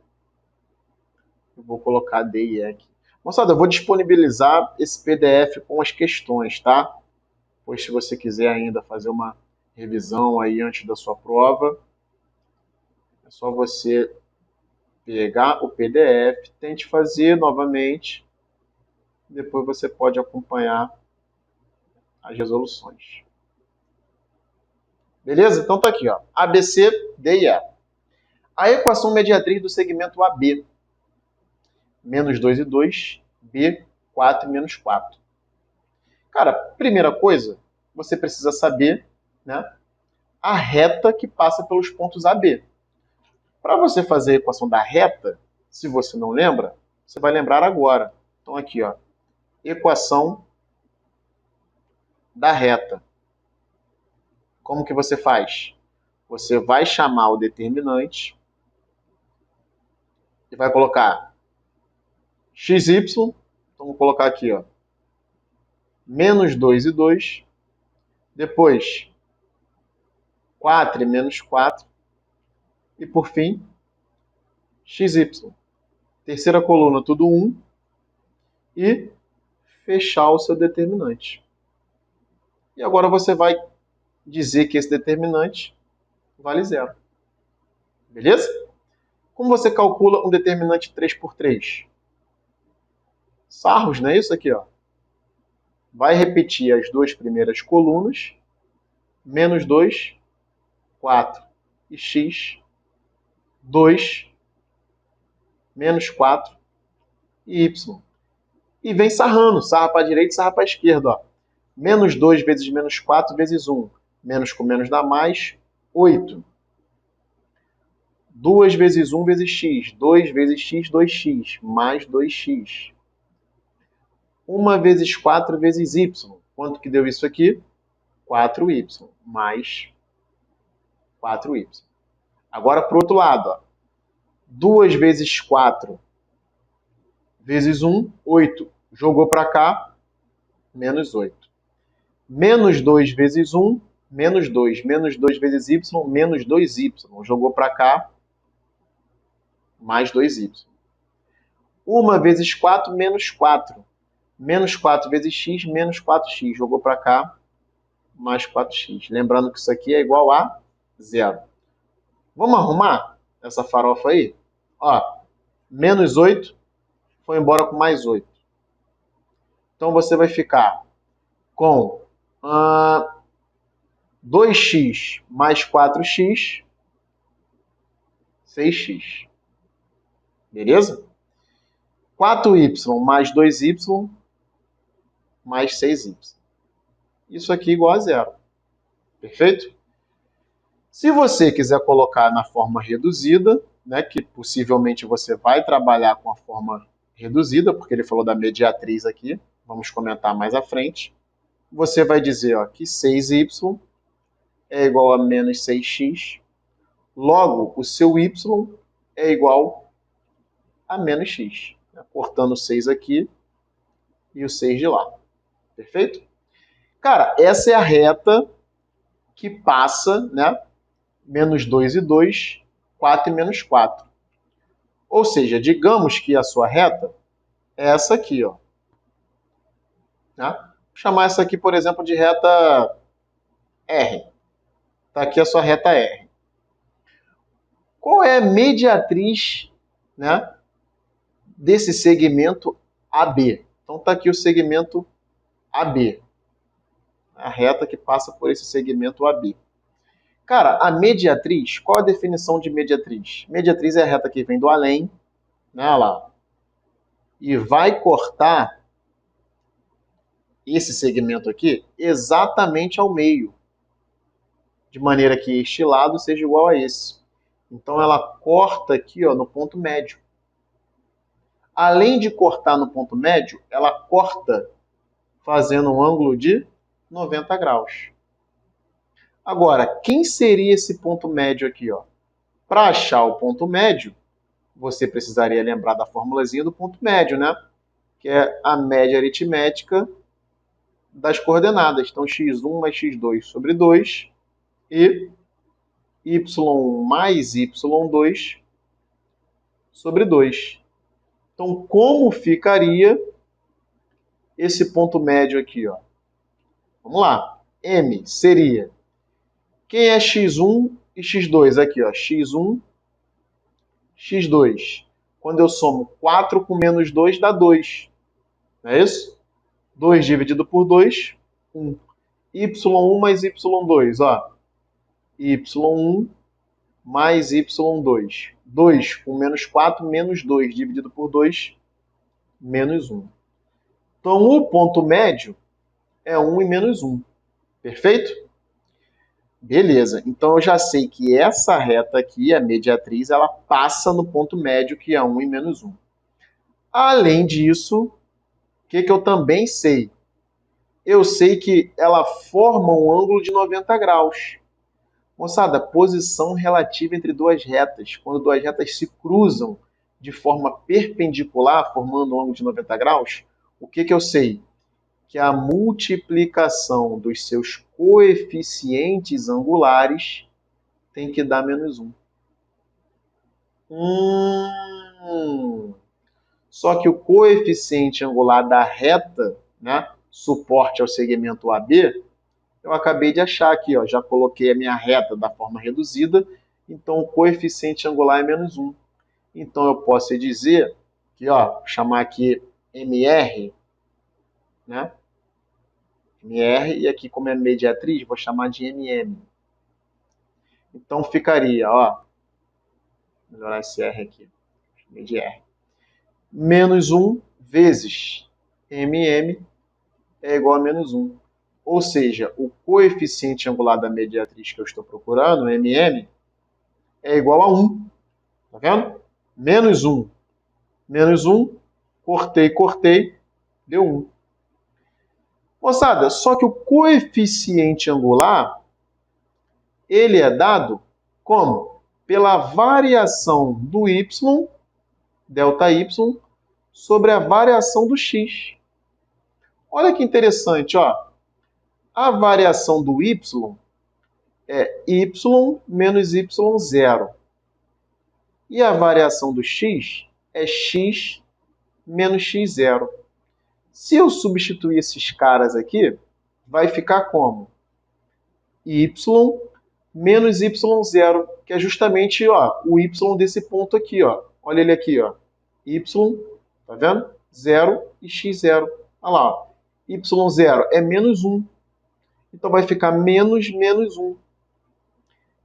Eu vou colocar D e E aqui. Moçada, eu vou disponibilizar esse PDF com as questões, tá? Pois se você quiser ainda fazer uma revisão aí antes da sua prova, é só você pegar o PDF, tente fazer novamente, depois você pode acompanhar as resoluções. Beleza? Então tá aqui, ó. A, B, C, D e E. A equação mediatriz do segmento AB. Menos 2 e 2, B, 4 e menos 4. Cara, primeira coisa, você precisa saber, né, a reta que passa pelos pontos A, B. Para você fazer a equação da reta, se você não lembra, você vai lembrar agora. Então aqui, ó, equação da reta. Como que você faz? Você vai chamar o determinante e vai colocar xy, então vou colocar aqui, ó, menos 2 e 2, depois 4 e menos 4, e por fim, xy. Terceira coluna, tudo 1, e fechar o seu determinante. E agora você vai dizer que esse determinante vale zero. Beleza? Como você calcula um determinante 3 por 3? Sarros, não é isso aqui, ó? Vai repetir as duas primeiras colunas, menos 2, 4 e x, 2, menos 4 e y. E vem sarrando, sarra para a direita e sarra para a esquerda. Ó. Menos 2 vezes menos 4 vezes 1. Menos com menos dá mais, 8. 2 vezes 1 vezes x. 2 vezes x, 2x. Mais 2x. 1 vezes 4 vezes y. Quanto que deu isso aqui? 4y. Mais 4y. Agora para o outro lado. Ó. 2 vezes 4 vezes 1, 8. Jogou para cá, menos 8. Menos 2 vezes 1, menos 2. Menos 2 vezes y, menos 2y. Jogou para cá, mais 2y. 1 vezes 4, menos 4. Menos 4 vezes x, menos 4x. Jogou para cá, mais 4x. Lembrando que isso aqui é igual a zero. Vamos arrumar essa farofa aí? Ó, menos 8 foi embora com mais 8. Então você vai ficar com 2x mais 4x, 6x. Beleza? 4y mais 2y mais 6y. Isso aqui igual a zero. Perfeito? Se você quiser colocar na forma reduzida, né, que possivelmente você vai trabalhar com a forma reduzida, porque ele falou da mediatriz aqui, vamos comentar mais à frente, você vai dizer ó, que 6y é igual a menos 6x, logo o seu y é igual a menos x. Né, cortando o 6 aqui e o 6 de lá. Perfeito? Cara, essa é a reta que passa, né, menos 2 e 2, 4 e menos 4. Ou seja, digamos que a sua reta é essa aqui, ó. Né? Vou chamar essa aqui, por exemplo, de reta R. Está aqui a sua reta R. Qual é a mediatriz, né, desse segmento AB? Então está aqui o segmento AB. A reta que passa por esse segmento AB. Cara, a mediatriz, qual a definição de mediatriz? Mediatriz é a reta que vem do além, né, lá, e vai cortar esse segmento aqui exatamente ao meio, de maneira que este lado seja igual a esse. Então ela corta aqui, ó, no ponto médio. Além de cortar no ponto médio, ela corta fazendo um ângulo de 90 graus. Agora, quem seria esse ponto médio aqui? Para achar o ponto médio, você precisaria lembrar da formulazinha do ponto médio, né? Que é a média aritmética das coordenadas. Então, x1 mais x2 sobre 2 e y1 mais y2 sobre 2. Então, como ficaria esse ponto médio aqui? Ó? Vamos lá. M seria... Quem é x1 e x2? Aqui, ó, x1, x2. Quando eu somo 4 com menos 2, dá 2. Não é isso? 2 dividido por 2, 1. y1 mais y2, ó. y1 mais y2. 2 com menos 4, menos 2 dividido por 2, menos 1. Então, o ponto médio é 1 e menos 1. Perfeito? Beleza. Então, eu já sei que essa reta aqui, a mediatriz, ela passa no ponto médio, que é 1 e menos 1. Além disso, o que eu também sei? Eu sei que ela forma um ângulo de 90 graus. Moçada, posição relativa entre duas retas. Quando duas retas se cruzam de forma perpendicular, formando um ângulo de 90 graus, o que eu sei? Que a multiplicação dos seus coeficientes angulares tem que dar menos 1. Só que o coeficiente angular da reta, né, suporte ao segmento AB, eu acabei de achar aqui, ó, já coloquei a minha reta da forma reduzida, então o coeficiente angular é menos 1. Então eu posso dizer que, ó, chamar aqui MR, né? MR, e aqui como é mediatriz, vou chamar de MM. Então ficaria, ó, vou melhorar esse R aqui, de R. Menos 1 vezes MM é igual a menos 1. Ou seja, o coeficiente angular da mediatriz que eu estou procurando, MM, é igual a 1. Tá vendo? Menos 1. Menos 1. Cortei. Deu 1. Moçada, só que o coeficiente angular, ele é dado como? Pela variação do y, delta y, sobre a variação do x. Olha que interessante, ó. A variação do y é y menos y0. E a variação do x é x menos x0. Se eu substituir esses caras aqui, vai ficar como? Y menos y0, que é justamente, ó, o y desse ponto aqui, ó. Olha ele aqui, ó. Y, tá vendo? 0 e x0. Olha lá, ó. Y0 é menos 1. Então vai ficar menos 1.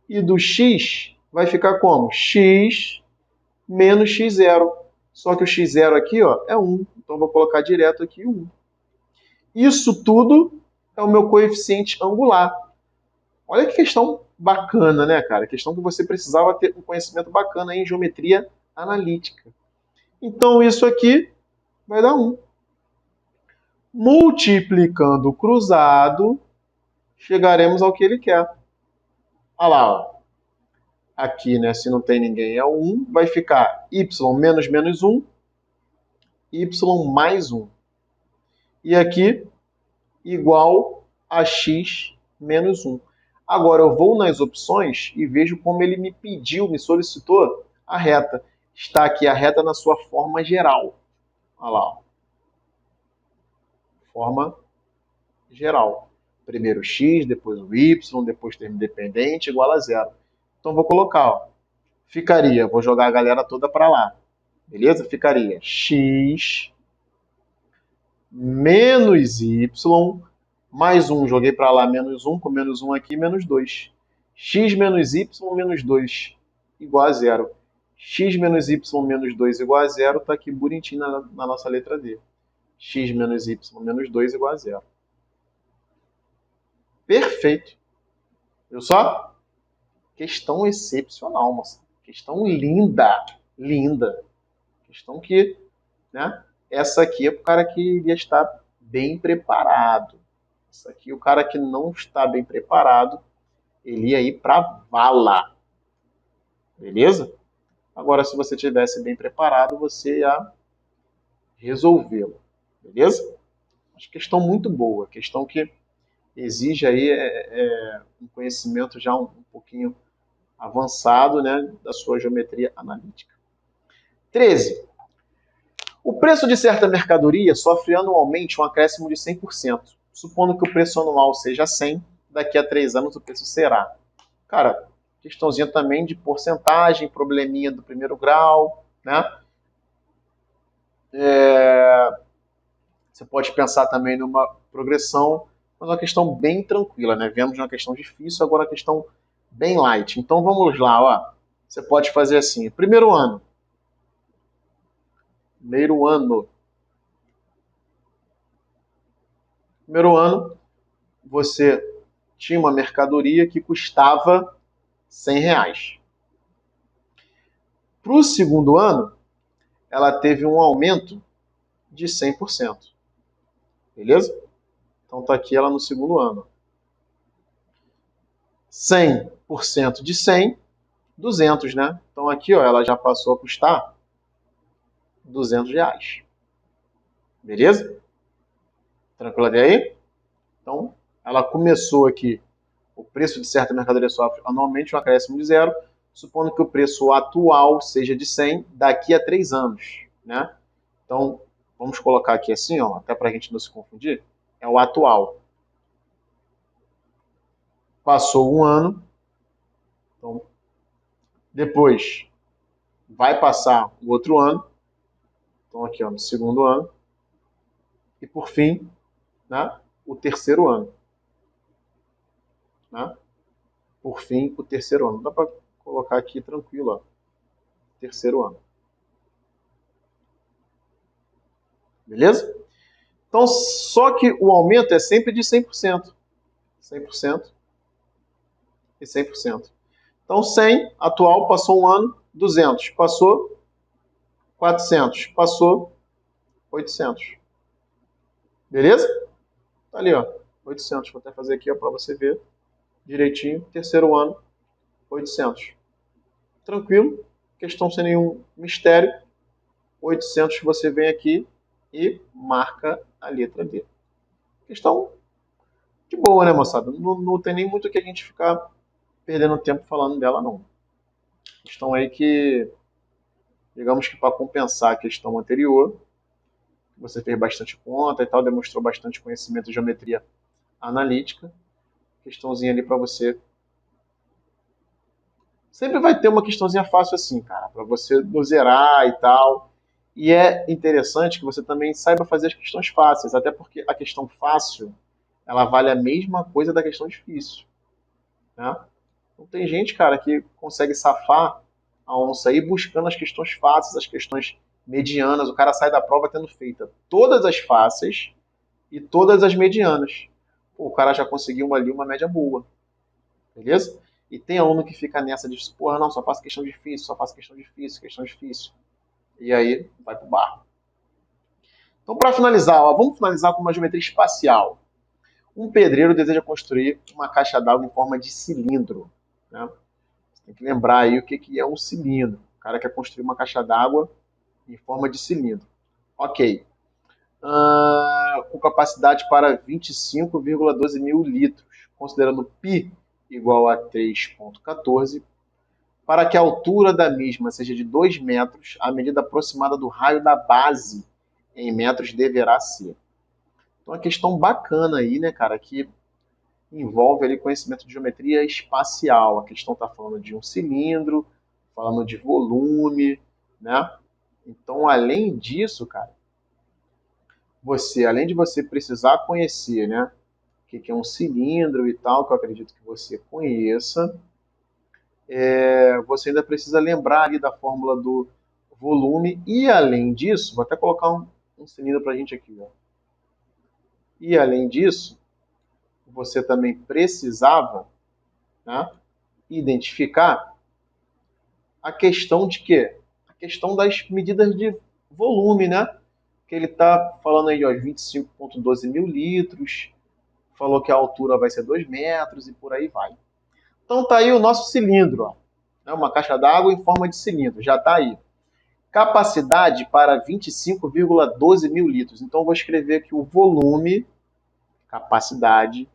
E do x vai ficar como? X menos x0. Só que o x0 aqui, ó, é 1. Então vou colocar direto aqui 1. Isso tudo é o meu coeficiente angular. Olha que questão bacana, né, cara? Questão que você precisava ter um conhecimento bacana em geometria analítica. Então isso aqui vai dar 1. Multiplicando o cruzado, chegaremos ao que ele quer. Olha lá, ó. Aqui, né, se não tem ninguém, é o 1. Vai ficar y menos 1, y mais 1. E aqui, igual a x menos 1. Agora eu vou nas opções e vejo como ele me pediu, me solicitou a reta. Está aqui a reta na sua forma geral. Olha lá, ó. Forma geral. Primeiro x, depois o y, depois termo dependente, igual a 0. Então vou colocar, ó. Ficaria, vou jogar a galera toda para lá. Beleza? Ficaria x menos y mais 1, joguei para lá menos 1, com menos 1 aqui, menos 2. X menos y menos 2 igual a 0. X menos y menos 2 igual a 0 está aqui bonitinho na nossa letra D. X menos y menos 2 igual a 0. Perfeito. Viu só? Questão excepcional, moça. Questão linda. Linda. Questão que, né? Essa aqui é para o cara que iria estar bem preparado. Isso aqui, o cara que não está bem preparado, ele ia ir para vala. Beleza? Agora, se você estivesse bem preparado, você ia resolvê-lo. Beleza? Mas questão muito boa. Questão que exige aí um conhecimento já um pouquinho avançado, né, da sua geometria analítica. 13. O preço de certa mercadoria sofre anualmente um acréscimo de 100%. Supondo que o preço anual seja 100, daqui a 3 anos o preço será. Cara, questãozinha também de porcentagem, probleminha do primeiro grau, né? Você pode pensar também numa progressão, mas uma questão bem tranquila, né? Vemos uma questão difícil, agora uma questão bem light. Então vamos lá, ó. Você pode fazer assim, primeiro ano. Primeiro ano, você tinha uma mercadoria que custava R$ 100. Para o segundo ano, ela teve um aumento de 100%. Beleza? Então está aqui ela no segundo ano. 100% de 100, 200, né? Então aqui ó, ela já passou a custar R$ 200. Beleza? Tranquilo até aí? Então, ela começou aqui, o preço de certa mercadoria sofre anualmente um acréscimo de zero, supondo que o preço atual seja de 100 daqui a 3 anos, né? Então, vamos colocar aqui assim, ó, até para a gente não se confundir, é o atual. Passou um ano, então, depois vai passar o outro ano, então aqui ó, no segundo ano, e por fim, né, o terceiro ano. Né? Por fim, o terceiro ano. Dá para colocar aqui tranquilo, ó, terceiro ano. Beleza? Então, só que o aumento é sempre de 100%. 100% e 100%. Então, 100, atual, passou um ano, 200, passou 400, passou 800. Beleza? Tá ali, ó, 800. Vou até fazer aqui para você ver direitinho. Terceiro ano, 800. Tranquilo, questão sem nenhum mistério. 800 você vem aqui e marca a letra D. Questão de boa, né, moçada? Não tem nem muito que a gente ficar perdendo tempo falando dela, não. Questão aí que, digamos que para compensar a questão anterior, você fez bastante conta e tal, demonstrou bastante conhecimento de geometria analítica. Questãozinha ali para você. Sempre vai ter uma questãozinha fácil assim, cara, para você não zerar e tal. E é interessante que você também saiba fazer as questões fáceis, até porque a questão fácil, ela vale a mesma coisa da questão difícil, né? Então tem gente, cara, que consegue safar a onça aí buscando as questões fáceis, as questões medianas. O cara sai da prova tendo feito todas as fáceis e todas as medianas. Pô, o cara já conseguiu ali uma média boa, beleza? E tem aluno que fica nessa de, porra, não, só faço questão difícil, só faço questão difícil, questão difícil. E aí vai pro barro. Então, para finalizar, ó, vamos finalizar com uma geometria espacial. Um pedreiro deseja construir uma caixa d'água em forma de cilindro, né? Tem que lembrar aí o que é um cilindro. O cara quer construir uma caixa d'água em forma de cilindro. Ok. Com capacidade para 25,12 mil litros, considerando π igual a 3,14, para que a altura da mesma seja de 2 metros, a medida aproximada do raio da base em metros deverá ser. Então, uma questão bacana aí, né, cara, que envolve ali conhecimento de geometria espacial. A questão está falando de um cilindro, falando de volume, né? Então, além disso, cara, além de você precisar conhecer, né, o que é um cilindro e tal, que eu acredito que você conheça, você ainda precisa lembrar ali da fórmula do volume e, além disso, vou até colocar um cilindro para a gente aqui, ó. E, além disso, você também precisava, né, identificar a questão de quê? A questão das medidas de volume, né? Que ele está falando aí, ó, 25,12 mil litros, falou que a altura vai ser 2 metros e por aí vai. Então tá aí o nosso cilindro, ó, né? Uma caixa d'água em forma de cilindro, já está aí. Capacidade para 25,12 mil litros. Então eu vou escrever aqui o volume, capacidade,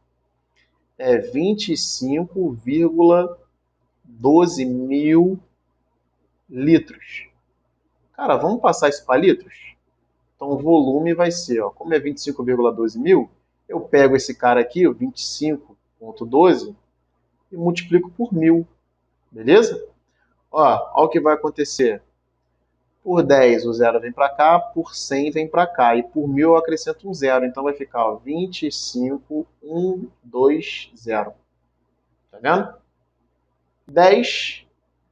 é 25,12 mil litros. Cara, vamos passar isso para litros? Então o volume vai ser, ó, como é 25,12 mil, eu pego esse cara aqui, o 25,12, e multiplico por 1000, beleza? Ó o que vai acontecer. Por 10 o zero vem para cá, por 100 vem para cá, e por 1000 eu acrescento um zero, então vai ficar ó, 25,120. Tá vendo? 10,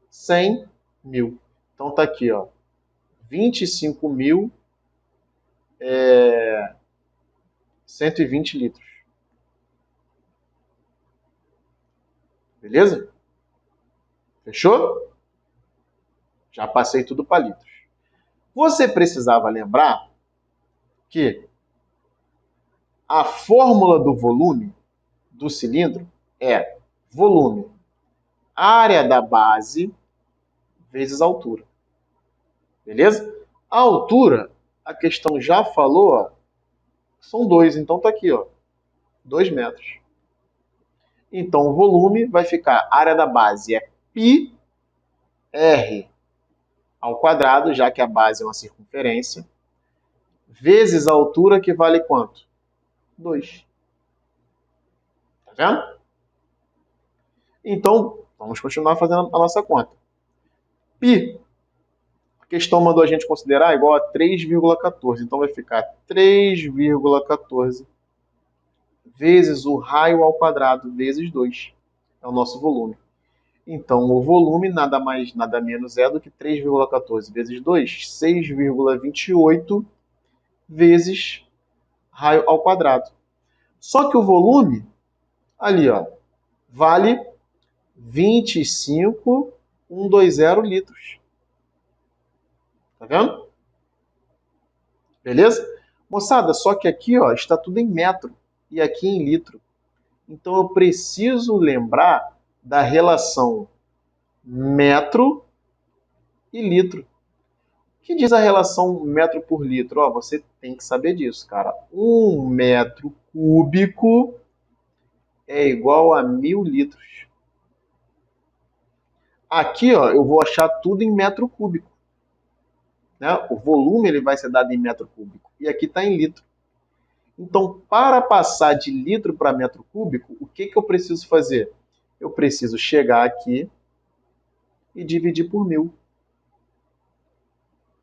100, 1000. Então tá aqui, ó, 25.000 120 litros. Beleza? Fechou? Já passei tudo para litros. Você precisava lembrar que a fórmula do volume do cilindro é volume, área da base, vezes a altura. Beleza? A altura, a questão já falou, ó, são 2, então tá aqui, ó, 2 metros. Então o volume vai ficar, a área da base é πr ao quadrado, já que a base é uma circunferência, vezes a altura, que vale quanto? 2. Tá vendo? Então, vamos continuar fazendo a nossa conta. Π, a questão mandou a gente considerar igual a 3,14. Então vai ficar 3,14 vezes o raio ao quadrado vezes 2. É o nosso volume. Então, o volume nada mais, nada menos é do que 3,14 vezes 2, 6,28 vezes raio ao quadrado. Só que o volume, ali, ó, vale 25,120 litros. Tá vendo? Beleza? Moçada, só que aqui, ó, está tudo em metro e aqui em litro. Então eu preciso lembrar da relação metro e litro. O que diz a relação metro por litro? Ó, você tem que saber disso, cara. 1 metro cúbico é igual a 1000 litros. Aqui, ó, eu vou achar tudo em metro cúbico. Né? O volume ele vai ser dado em metro cúbico. E aqui está em litro. Então, para passar de litro para metro cúbico, o que eu preciso fazer? Eu preciso chegar aqui e dividir por 1000.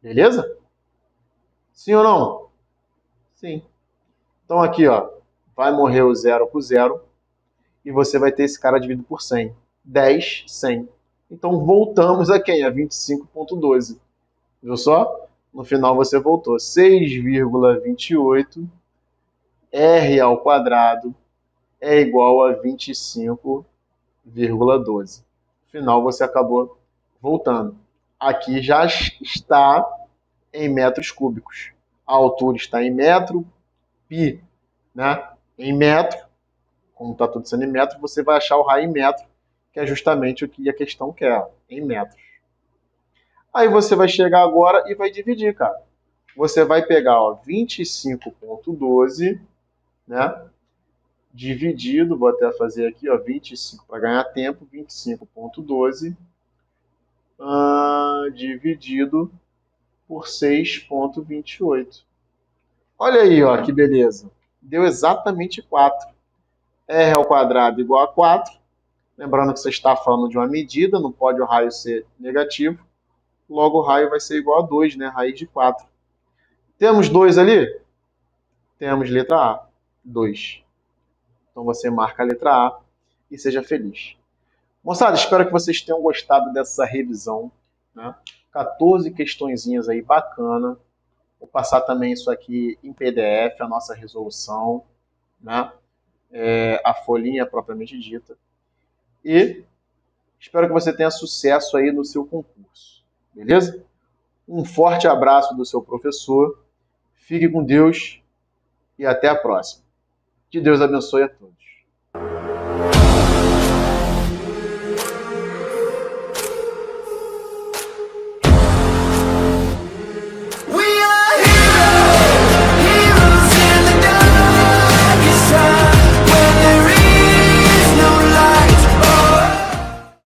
Beleza? Sim ou não? Sim. Então aqui, ó, vai morrer o 0 com 0 e você vai ter esse cara dividido por 100. 10, 100. Então voltamos a quem? A 25,12. Viu só? No final você voltou 6,28 R ao quadrado é igual a 25,12. No final você acabou voltando. Aqui já está em metros cúbicos. A altura está em metro, π, né, em metro. Como está tudo sendo em metro, você vai achar o raio em metro, que é justamente o que a questão quer, em metros. Aí você vai chegar agora e vai dividir, cara. Você vai pegar, ó, 25,12, né, dividido, vou até fazer aqui, ó, 25 para ganhar tempo, 25,12 dividido por 6,28. Olha aí, ó, que beleza. Deu exatamente 4. R ao quadrado igual a 4. Lembrando que você está falando de uma medida, não pode o raio ser negativo. Logo o raio vai ser igual a 2, né? Raiz de 4. Temos 2 ali? Temos letra A, 2. Então você marca a letra A e seja feliz. Moçada, espero que vocês tenham gostado dessa revisão, né? 14 questõezinhas aí bacana. Vou passar também isso aqui em PDF, a nossa resolução, né? A folhinha propriamente dita. E espero que você tenha sucesso aí no seu concurso. Beleza? Um forte abraço do seu professor. Fique com Deus e até a próxima. Que Deus abençoe a todos.